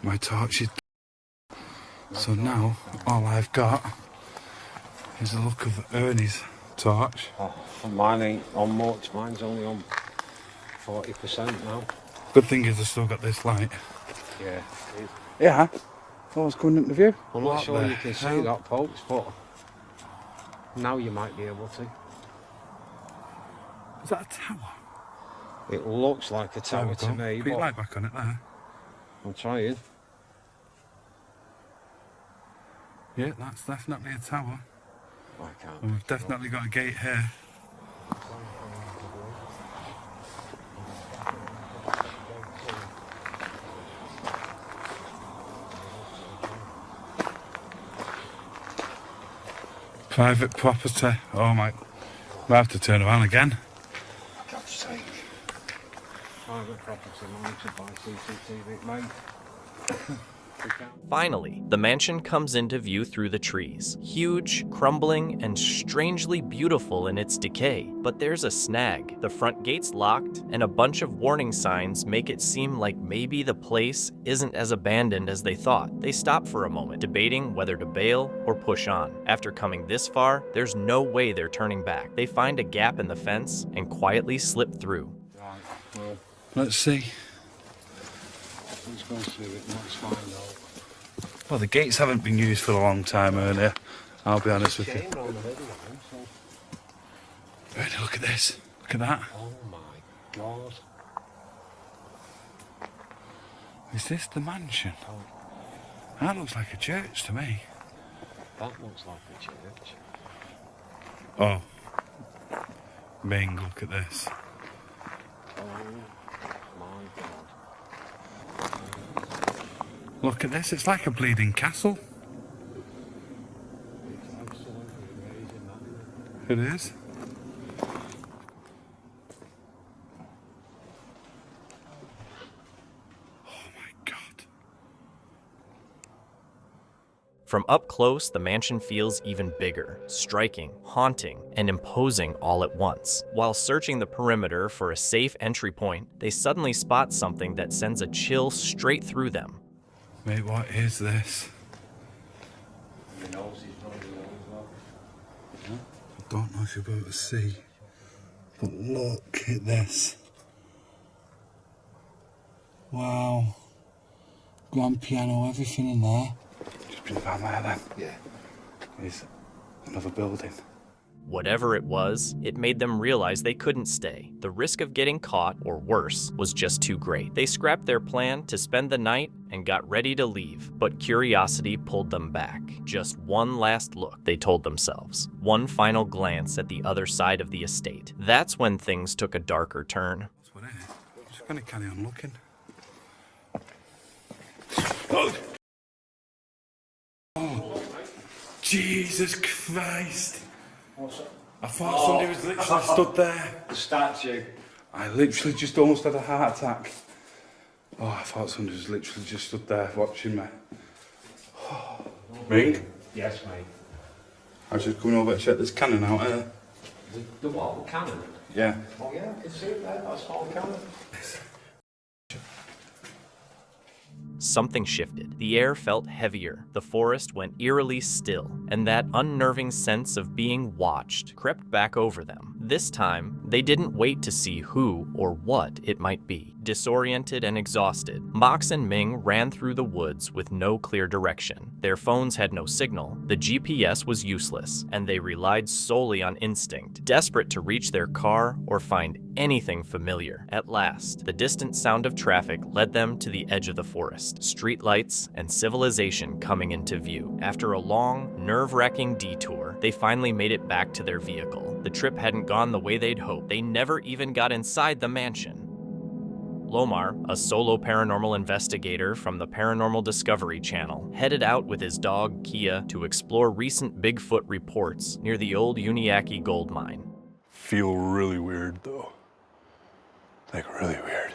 my torch is... So now, all I've got is a look of Ernie's torch. Oh, mine ain't on much, mine's only on 40% now. Good thing is I've still got this light. Yeah. Yeah. I was coming into view. I'm not sure you can see that, folks, but now you might be able to. Is that a tower? It looks like a tower to me. Put your light back on it there. I'm trying. Yeah, that's definitely a tower. I can't. And we've definitely got a gate here. Private property. Oh my. We'll have to turn around again. For God's sake. Private property monitored by CCTV, mate. Finally, the mansion comes into view through the trees. Huge, crumbling, and strangely beautiful in its decay. But there's a snag. The front gate's locked, and a bunch of warning signs make it seem like maybe the place isn't as abandoned as they thought. They stop for a moment, debating whether to bail or push on. After coming this far, there's no way they're turning back. They find a gap in the fence and quietly slip through. Right, well, let's see. Let's go through it and let's find out. Well, the gates haven't been used for a long time earlier, I'll be honest with you. Ready, look at this. Look at that. Oh my God. Is this the mansion? That looks like a church to me. That looks like a church. Oh. Ming, look at this. Oh my God. Look at this, it's like a bleeding castle. It's absolutely amazing, that, It is. From up close, the mansion feels even bigger, striking, haunting, and imposing all at once. While searching the perimeter for a safe entry point, they suddenly spot something that sends a chill straight through them. Mate, what is this? I don't know if you're able to see, but look at this. Wow. Grand piano, everything in there. Just put it down there then. Yeah. There's another building. Whatever it was, it made them realize they couldn't stay. The risk of getting caught, or worse, was just too great. They scrapped their plan to spend the night and got ready to leave, but curiosity pulled them back. Just one last look, they told themselves. One final glance at the other side of the estate. That's when things took a darker turn. I'm just going to carry on looking. Oh. Oh, Jesus Christ. I thought somebody was literally stood there. The statue. I literally just almost had a heart attack. Oh, I thought somebody was literally just stood there watching me. Ming? Yes, mate. I was just coming over to check this cannon out here. The what? The cannon? Yeah. Oh yeah, I can see it there. That's all cannon. Something shifted. The air felt heavier, the forest went eerily still, and that unnerving sense of being watched crept back over them. This time, they didn't wait to see who or what it might be. Disoriented and exhausted, Mox and Ming ran through the woods with no clear direction. Their phones had no signal, the GPS was useless, and they relied solely on instinct, desperate to reach their car or find anything familiar. At last, the distant sound of traffic led them to the edge of the forest. Streetlights and civilization coming into view. After a long, nerve-wracking detour, they finally made it back to their vehicle. The trip hadn't gone the way they'd hoped. They never even got inside the mansion. Lomar, a solo paranormal investigator from the Paranormal Discovery Channel, headed out with his dog Kia to explore recent Bigfoot reports near the old Uniacke gold mine. Feel really weird though. Like really weird.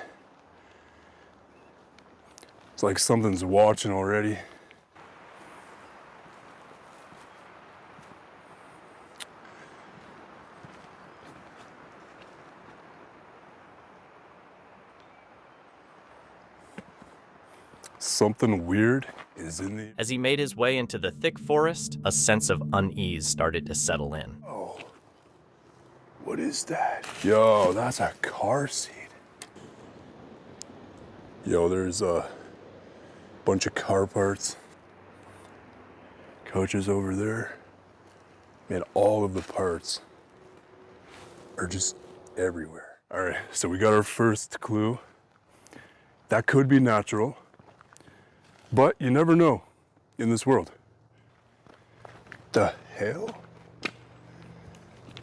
It's like something's watching already. Something weird is in the... As he made his way into the thick forest, a sense of unease started to settle in. Oh. What is that? Yo, that's a car seat. Yo, there's a bunch of car parts. Couches over there. Man, all of the parts are just everywhere. All right, so we got our first clue. That could be natural, but you never know in this world. The hell?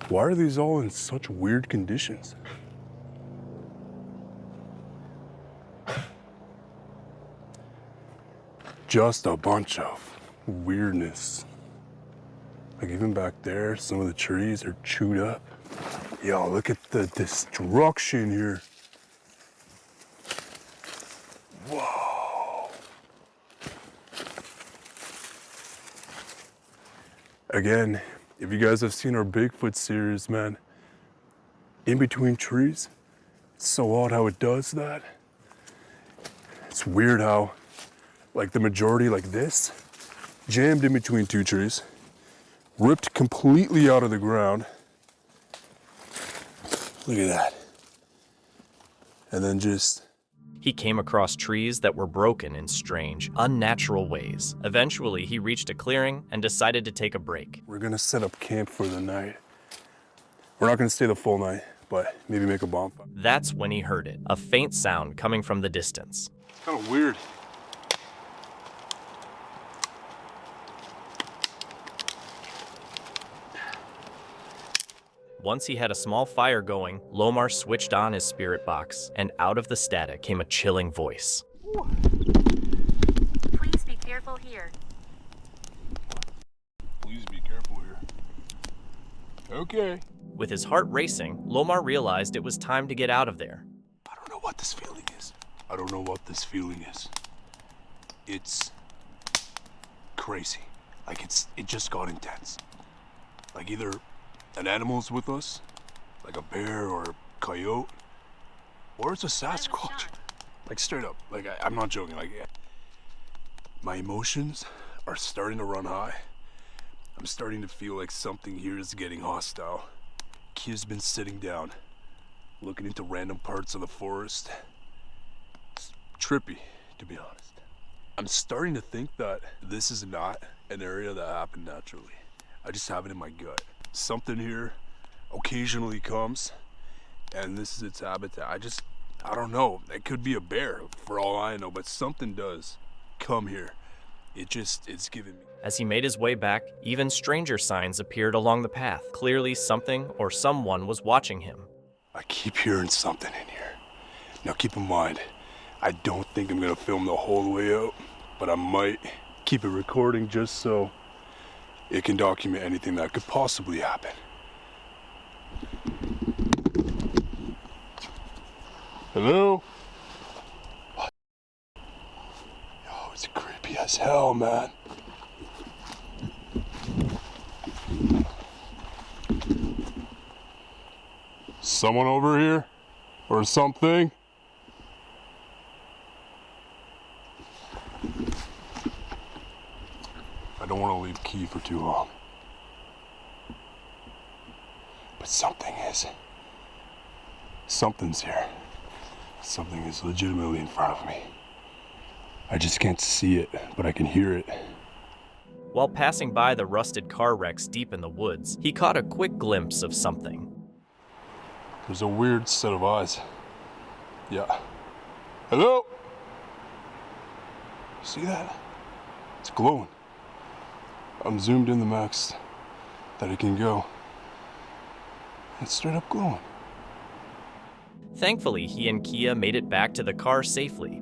Why are these all in such weird conditions? Just a bunch of weirdness. Like even back there, some of the trees are chewed up. Yo, look at the destruction here. Whoa. Again, if you guys have seen our Bigfoot series, man, in between trees, it's so odd how it does that. It's weird how, like the majority like this, jammed in between two trees, ripped completely out of the ground. Look at that. And then just... He came across trees that were broken in strange, unnatural ways. Eventually, he reached a clearing and decided to take a break. We're gonna set up camp for the night. We're not gonna stay the full night, but maybe make a bonfire. That's when he heard it, a faint sound coming from the distance. Kind of weird. Once he had a small fire going, Lomar switched on his spirit box, and out of the static came a chilling voice. Please be careful here. Please be careful here. Okay. With his heart racing, Lomar realized it was time to get out of there. I don't know what this feeling is. I don't know what this feeling is. It's crazy. Like it just got intense. Like either an animal's with us, like a bear or a coyote, or it's a Sasquatch. Like straight up, like I'm not joking, like my emotions are starting to run high. I'm starting to feel like something here is getting hostile. Kia's been sitting down, looking into random parts of the forest. It's trippy, to be honest. I'm starting to think that this is not an area that happened naturally. I just have it in my gut. Something here occasionally comes, and this is its habitat. I don't know. It could be a bear, for all I know, but something does come here. It's giving me. As he made his way back, even stranger signs appeared along the path. Clearly something or someone was watching him. I keep hearing something in here. Now keep in mind, I don't think I'm gonna film the whole way out, but I might keep it recording just so it can document anything that could possibly happen. Hello? What? Yo, it's creepy as hell, man. Someone over here? Or something? I don't want to leave Key for too long. But something's here. Something is legitimately in front of me. I just can't see it, but I can hear it. While passing by the rusted car wrecks deep in the woods, he caught a quick glimpse of something. There's a weird set of eyes. Yeah. Hello? See that? It's glowing. I'm zoomed in the max that it can go. It's straight up glowing. Thankfully, he and Kia made it back to the car safely.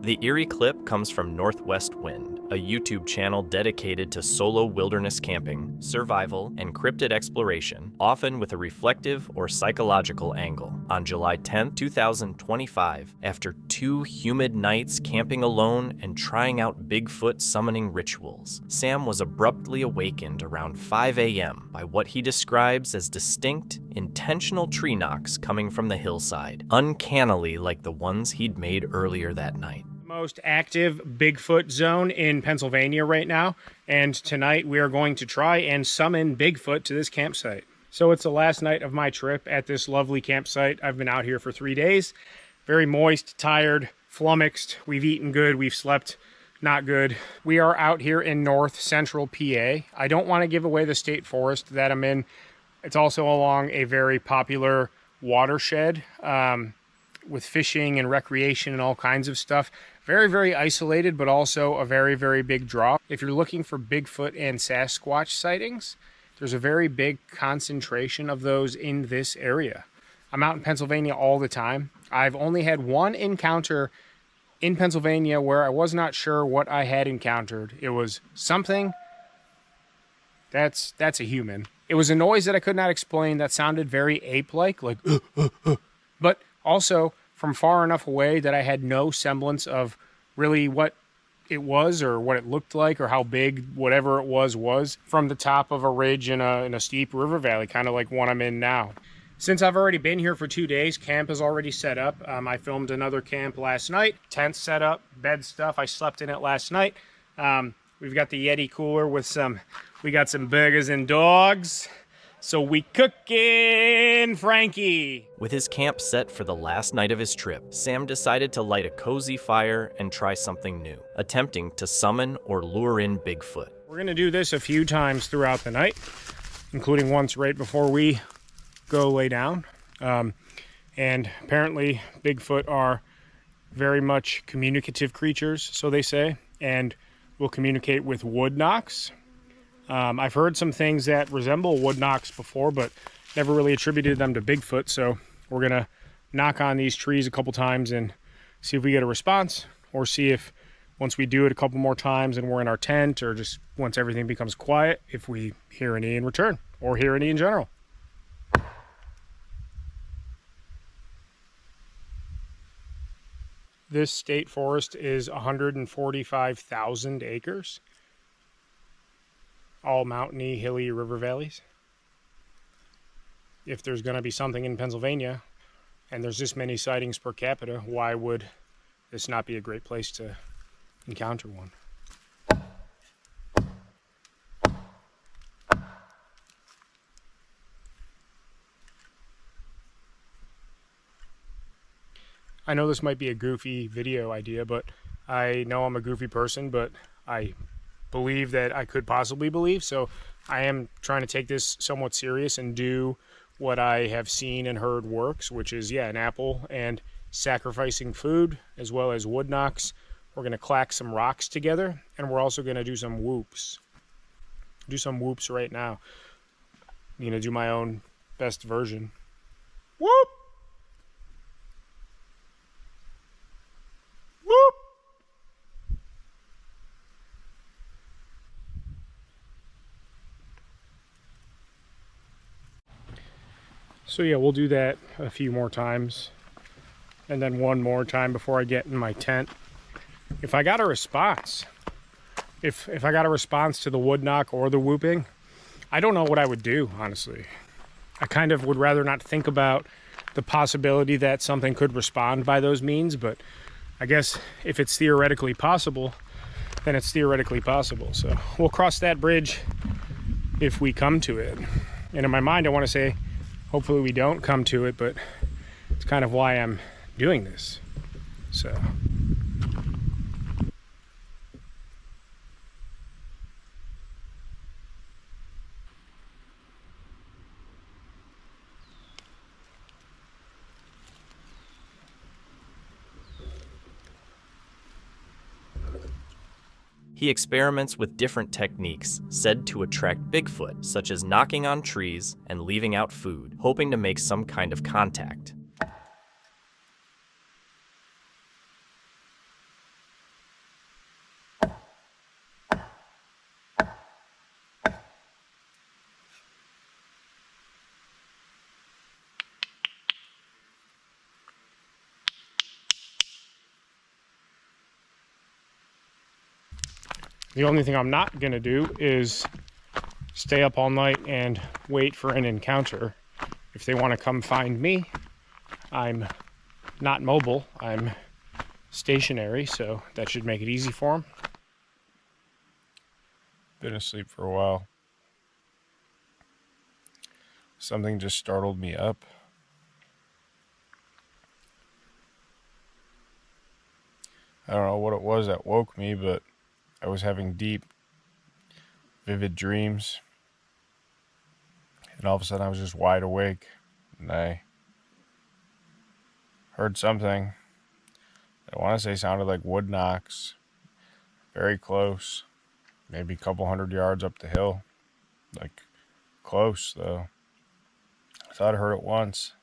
The eerie clip comes from Northwest Wind, a YouTube channel dedicated to solo wilderness camping, survival, and cryptid exploration, often with a reflective or psychological angle. On July 10, 2025, after 2 humid nights camping alone and trying out Bigfoot summoning rituals, Sam was abruptly awakened around 5 a.m. by what he describes as distinct, intentional tree knocks coming from the hillside, uncannily like the ones he'd made earlier that night. Most active Bigfoot zone in Pennsylvania right now, and tonight we are going to try and summon Bigfoot to this campsite. So it's the last night of my trip at this lovely campsite. I've been out here for 3 days. Very moist, tired, flummoxed. We've eaten good, we've slept not good. We are out here in north central PA. I don't want to give away the state forest that I'm in. It's also along a very popular watershed with fishing and recreation and all kinds of stuff. Very, very isolated, but also a very, very big draw. If you're looking for Bigfoot and Sasquatch sightings, there's a very big concentration of those in this area. I'm out in Pennsylvania all the time. I've only had one encounter in Pennsylvania where I was not sure what I had encountered. It was something that's a human. It was a noise that I could not explain that sounded very ape-like, like but also from far enough away that I had no semblance of really what it was or what it looked like or how big whatever it was from the top of a ridge in a steep river valley, kind of like one I'm in now. Since I've already been here for 2 days, camp is already set up. I filmed another camp last night. Tent set up, bed stuff. I slept in it last night. We've got the Yeti cooler with we got some burgers and dogs. So we cooking, Frankie. With his camp set for the last night of his trip, Sam decided to light a cozy fire and try something new, attempting to summon or lure in Bigfoot. We're gonna do this a few times throughout the night, including once right before we go lay down. And apparently Bigfoot are very much communicative creatures, so they say, and will communicate with wood knocks. I've heard some things that resemble wood knocks before, but never really attributed them to Bigfoot. So we're gonna knock on these trees a couple times and see if we get a response, or see if once we do it a couple more times and we're in our tent, or just once everything becomes quiet, if we hear any in return or hear any in general. This state forest is 145,000 acres. All mountainy, hilly river valleys. If there's going to be something in Pennsylvania, and there's this many sightings per capita, why would this not be a great place to encounter one? I know this might be a goofy video idea, but I know I'm a goofy person, but I believe that I could possibly believe, so I am trying to take this somewhat serious and do what I have seen and heard works, which is, yeah, an apple and sacrificing food, as well as wood knocks. We're going to clack some rocks together, and we're also going to do some whoops. Do some whoops right now. I'm going to do my own best version. Whoop! Whoop! So yeah, we'll do that a few more times, and then one more time before I get in my tent. If I got a response, if I got a response to the wood knock or the whooping, I don't know what I would do, honestly. I kind of would rather not think about the possibility that something could respond by those means, but I guess if it's theoretically possible, then it's theoretically possible. So we'll cross that bridge if we come to it. And in my mind, I want to say, hopefully we don't come to it, but it's kind of why I'm doing this. So. He experiments with different techniques said to attract Bigfoot, such as knocking on trees and leaving out food, hoping to make some kind of contact. The only thing I'm not going to do is stay up all night and wait for an encounter. If they want to come find me, I'm not mobile, I'm stationary, so that should make it easy for them. Been asleep for a while. Something just startled me up. I don't know what it was that woke me, but I was having deep, vivid dreams, and all of a sudden I was just wide awake, and I heard something that I want to say sounded like wood knocks, very close, maybe a couple hundred yards up the hill, like close though. I thought I heard it once,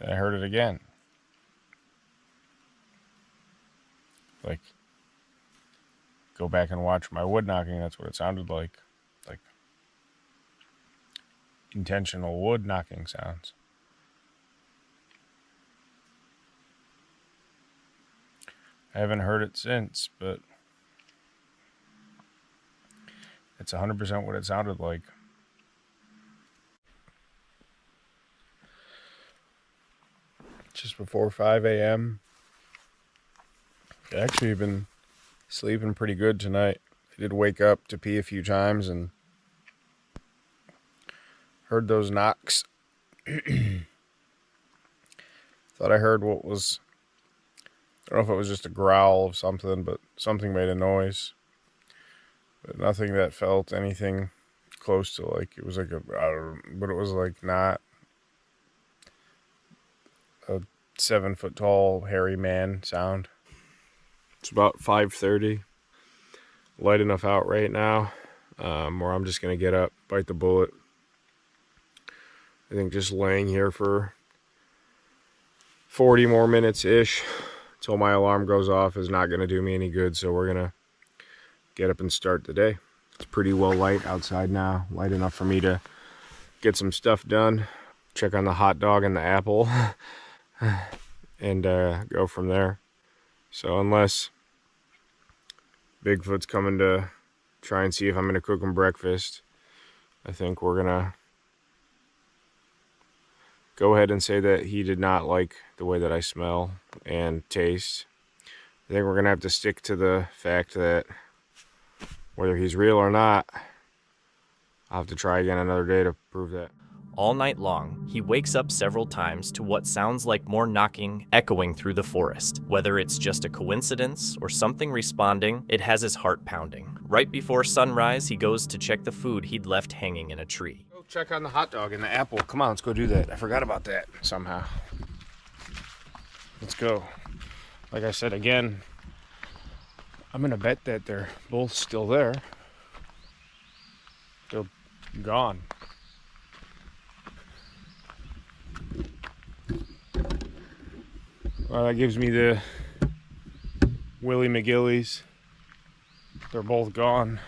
then I heard it again, like, go back and watch my wood knocking, that's what it sounded like intentional wood knocking sounds. I haven't heard it since, but it's 100% what it sounded like. Just before 5 a.m. Actually, I've been sleeping pretty good tonight. I did wake up to pee a few times and heard those knocks. Thought I heard what was, I don't know if it was just a growl of something, but something made a noise. But nothing that felt anything close to like, it was like but it was like not a 7-foot tall hairy man sound. It's about 5:30. Light enough out right now where I'm just gonna get up, bite the bullet. I think just laying here for 40 more minutes ish until my alarm goes off is not gonna do me any good, so we're gonna get up and start the day. It's pretty well light outside now, light enough for me to get some stuff done, check on the hot dog and the apple, and go from there. So unless Bigfoot's coming to try and see if I'm gonna cook him breakfast, I think we're gonna go ahead and say that he did not like the way that I smell and taste. I think we're gonna have to stick to the fact that whether he's real or not, I'll have to try again another day to prove that. All night long, he wakes up several times to what sounds like more knocking echoing through the forest. Whether it's just a coincidence or something responding, it has his heart pounding. Right before sunrise, he goes to check the food he'd left hanging in a tree. Go check on the hot dog and the apple. Come on, let's go do that. I forgot about that somehow. Let's go. Like I said again, I'm gonna bet that they're both still there. They're gone. Well, that gives me the Willie McGillies. They're both gone.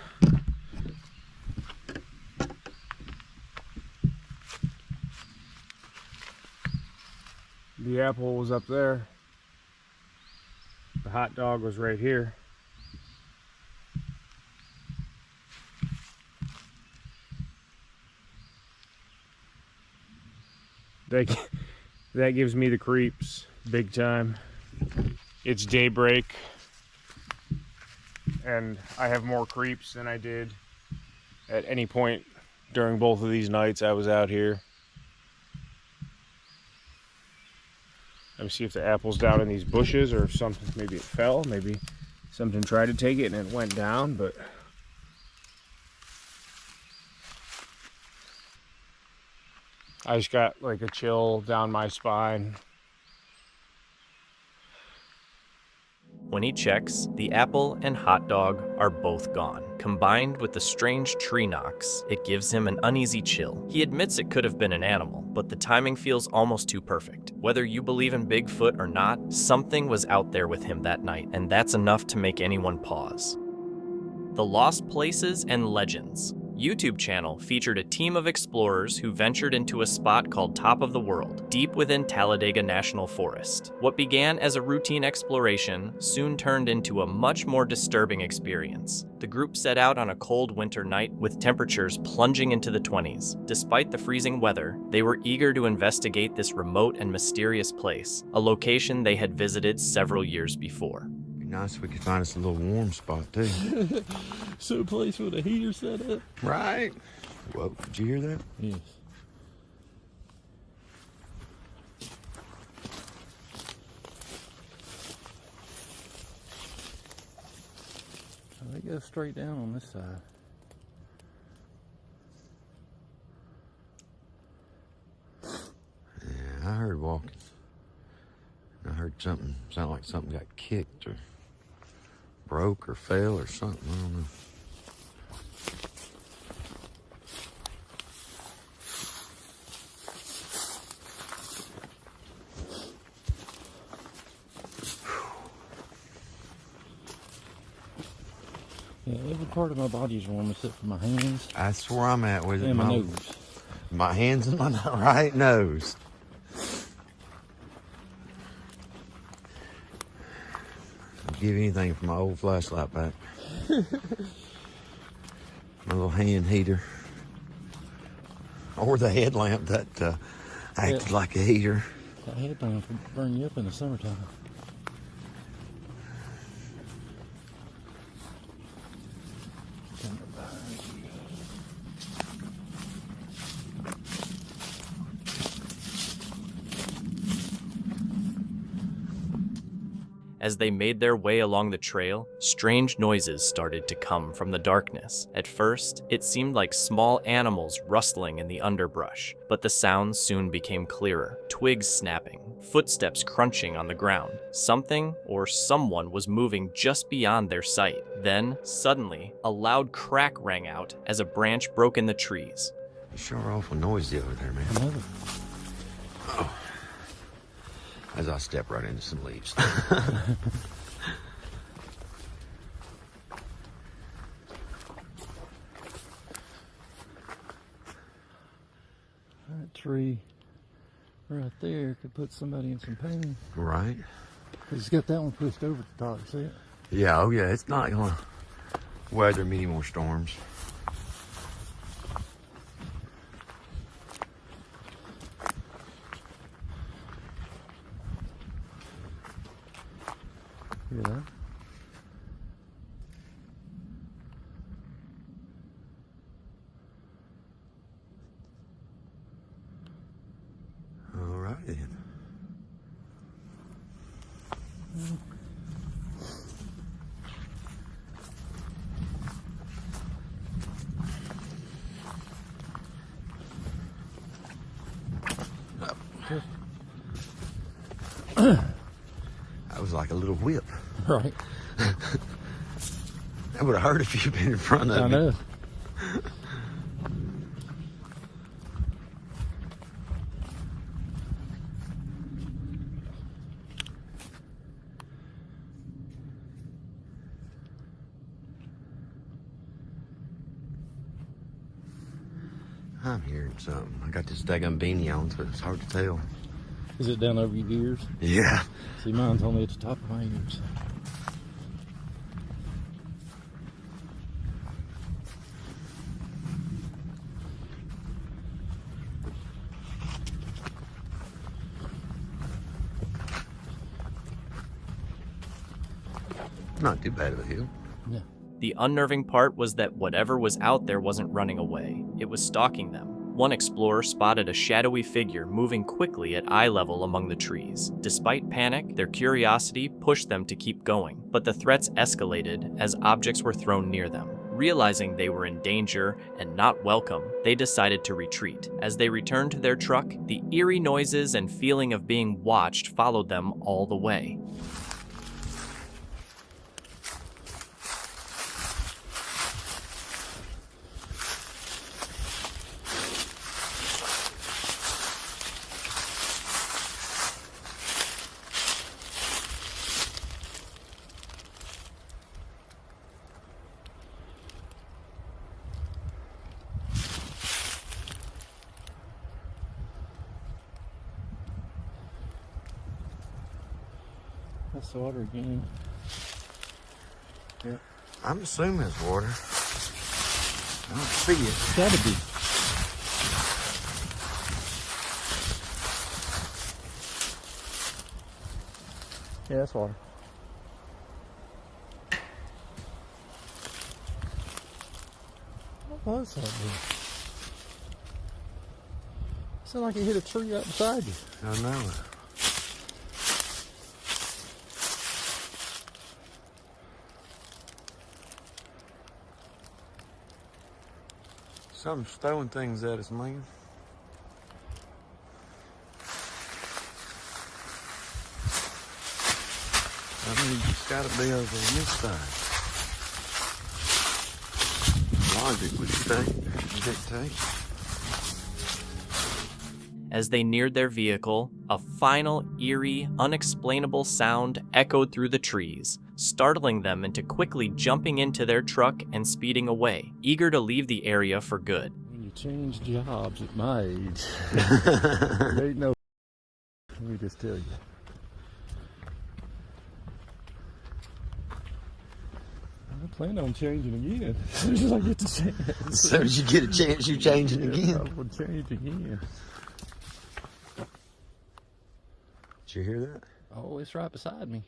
The apple was up there. The hot dog was right here. That gives me the creeps big time. It's daybreak and I have more creeps than I did at any point during both of these nights I was out here. Let me see if the apple's down in these bushes or if something, maybe it fell, maybe something tried to take it and it went down, but I just got like a chill down my spine. When he checks, the apple and hot dog are both gone. Combined with the strange tree knocks, it gives him an uneasy chill. He admits it could have been an animal, but the timing feels almost too perfect. Whether you believe in Bigfoot or not, something was out there with him that night, and that's enough to make anyone pause. The Lost Places and Legends YouTube channel featured a team of explorers who ventured into a spot called Top of the World, deep within Talladega National Forest. What began as a routine exploration soon turned into a much more disturbing experience. The group set out on a cold winter night with temperatures plunging into the 20s. Despite the freezing weather, they were eager to investigate this remote and mysterious place, a location they had visited several years before. Nice if we could find us a little warm spot too. So a place with a heater set up. Right. Whoa, did you hear that? Yes. So they go straight down on this side. Yeah, I heard walking. I heard something, sound like something got kicked or broke or fell or something, I don't know. Yeah, every part of my body is warm except for my hands. That's where I'm at with it. And my nose. My hands and my right nose. give anything for my old flashlight back. My little hand heater. Or the headlamp that acted like a heater. That headlamp would burn you up in the summertime. As they made their way along the trail, strange noises started to come from the darkness. At first, it seemed like small animals rustling in the underbrush, but the sounds soon became clearer. Twigs snapping, footsteps crunching on the ground. Something or someone was moving just beyond their sight. Then, suddenly, a loud crack rang out as a branch broke in the trees. It's sure awful noisy over there, man. Oh. As I step right into some leaves. That tree right there could put somebody in some pain. Right. He's got that one pushed over the top, see it? Yeah, oh yeah, it's not gonna weather many more storms. Yeah. All right then. That was like a little whip. Right. That would have hurt if you'd been in front of me. I know. I'm hearing something. I got this daggum beanie on, so it's hard to tell. Is it down over your ears? Yeah. See, mine's only at the top of my ears. Not too bad of a hill. Yeah. The unnerving part was that whatever was out there wasn't running away. It was stalking them. One explorer spotted a shadowy figure moving quickly at eye level among the trees. Despite panic, their curiosity pushed them to keep going, but the threats escalated as objects were thrown near them. Realizing they were in danger and not welcome, they decided to retreat. As they returned to their truck, the eerie noises and feeling of being watched followed them all the way. That's the water again. Yep. I'm assuming it's water. I don't see it. It's gotta be. Yeah, that's water. What was that? It sounded like it hit a tree right beside you. I know. Something's throwing things at us, man. I mean, it's gotta be over on this side. Logic would dictate. As they neared their vehicle, a final, eerie, unexplainable sound echoed through the trees, startling them into quickly jumping into their truck and speeding away, eager to leave the area for good. When you change jobs at my age, there ain't no. Let me just tell you. plan on changing again. As soon as I get the chance. As soon as you get a chance, you're changing again. I will change again. Did you hear that? Oh, it's right beside me.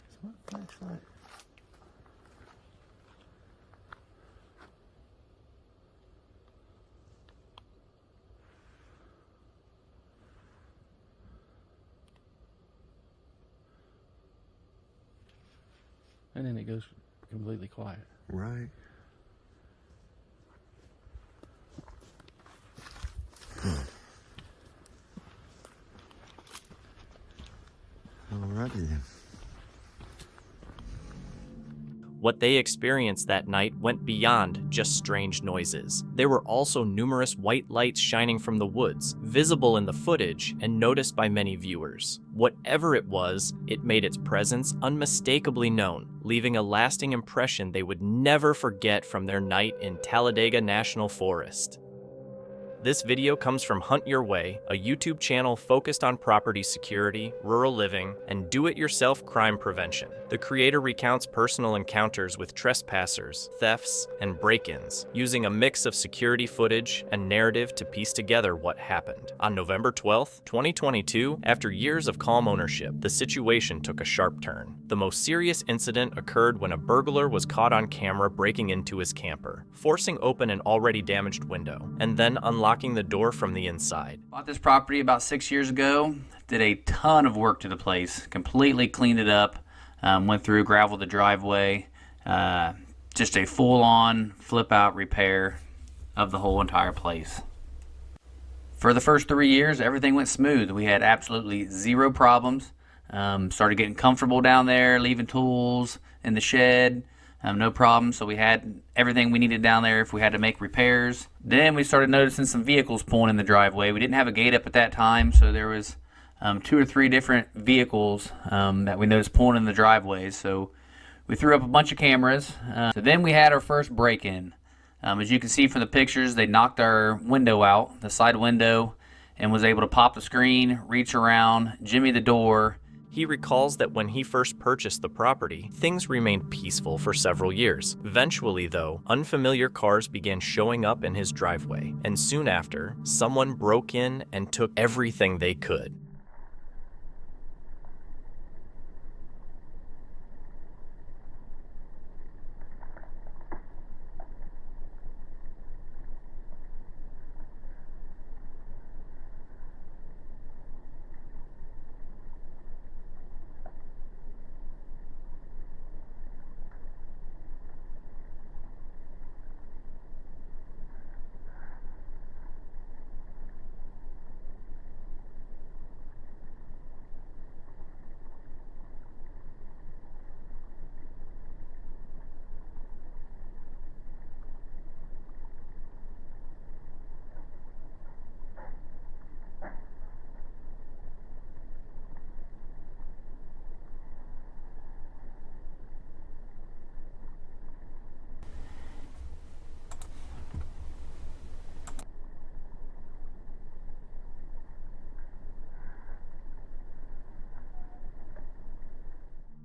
It's my flashlight. And then it goes completely quiet. Right. Alrighty then. What they experienced that night went beyond just strange noises. There were also numerous white lights shining from the woods, visible in the footage and noticed by many viewers. Whatever it was, it made its presence unmistakably known, leaving a lasting impression they would never forget from their night in Talladega National Forest. This video comes from Hunt Your Way, a YouTube channel focused on property security, rural living, and do-it-yourself crime prevention. The creator recounts personal encounters with trespassers, thefts, and break-ins, using a mix of security footage and narrative to piece together what happened. On November 12th, 2022, after years of calm ownership, the situation took a sharp turn. The most serious incident occurred when a burglar was caught on camera breaking into his camper, forcing open an already damaged window, and then unlocking the door from the inside. Bought this property about 6 years ago. Did a ton of work to the place. Completely cleaned it up. Went through, graveled the driveway. Just a full-on flip-out repair of the whole entire place. For the first 3 years, everything went smooth. We had absolutely zero problems. Started getting comfortable down there, leaving tools in the shed. No problem. So we had everything we needed down there if we had to make repairs. Then we started noticing some vehicles pulling in the driveway. We didn't have a gate up at that time, so there was 2 or 3 different vehicles that we noticed pulling in the driveways. So we threw up a bunch of cameras. So then we had our first break-in. As you can see from the pictures, they knocked our window out, the side window, and was able to pop the screen, reach around, jimmy the door. He recalls that when he first purchased the property, things remained peaceful for several years. Eventually, though, unfamiliar cars began showing up in his driveway, and soon after, someone broke in and took everything they could.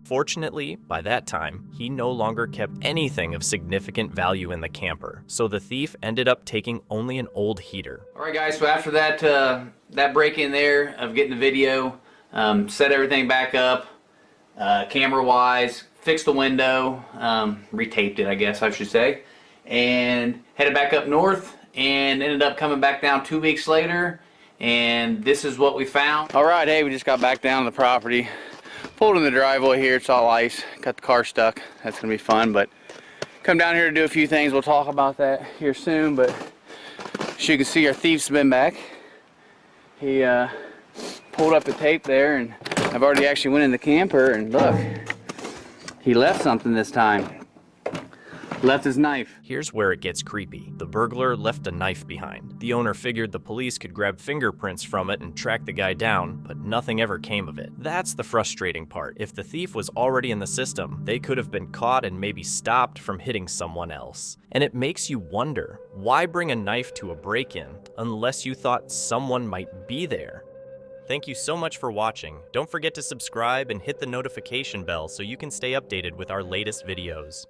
Fortunately, by that time, he no longer kept anything of significant value in the camper, so the thief ended up taking only an old heater. Alright guys, so after that that break-in there of getting the video, set everything back up, camera-wise, fixed the window, retaped it I guess I should say, and headed back up north and ended up coming back down 2 weeks later, and this is what we found. Alright, hey, we just got back down to the property. Pulled in the driveway here, it's all ice, got the car stuck. That's gonna be fun, but come down here to do a few things. We'll talk about that here soon, but as you can see, our thief's been back. He pulled up the tape there, and I've already actually went in the camper, and look, he left something this time. Left his knife. Here's where it gets creepy. The burglar left a knife behind. The owner figured the police could grab fingerprints from it and track the guy down, but nothing ever came of it. That's the frustrating part. If the thief was already in the system, they could have been caught and maybe stopped from hitting someone else. And it makes you wonder, why bring a knife to a break-in unless you thought someone might be there? Thank you so much for watching. Don't forget to subscribe and hit the notification bell so you can stay updated with our latest videos.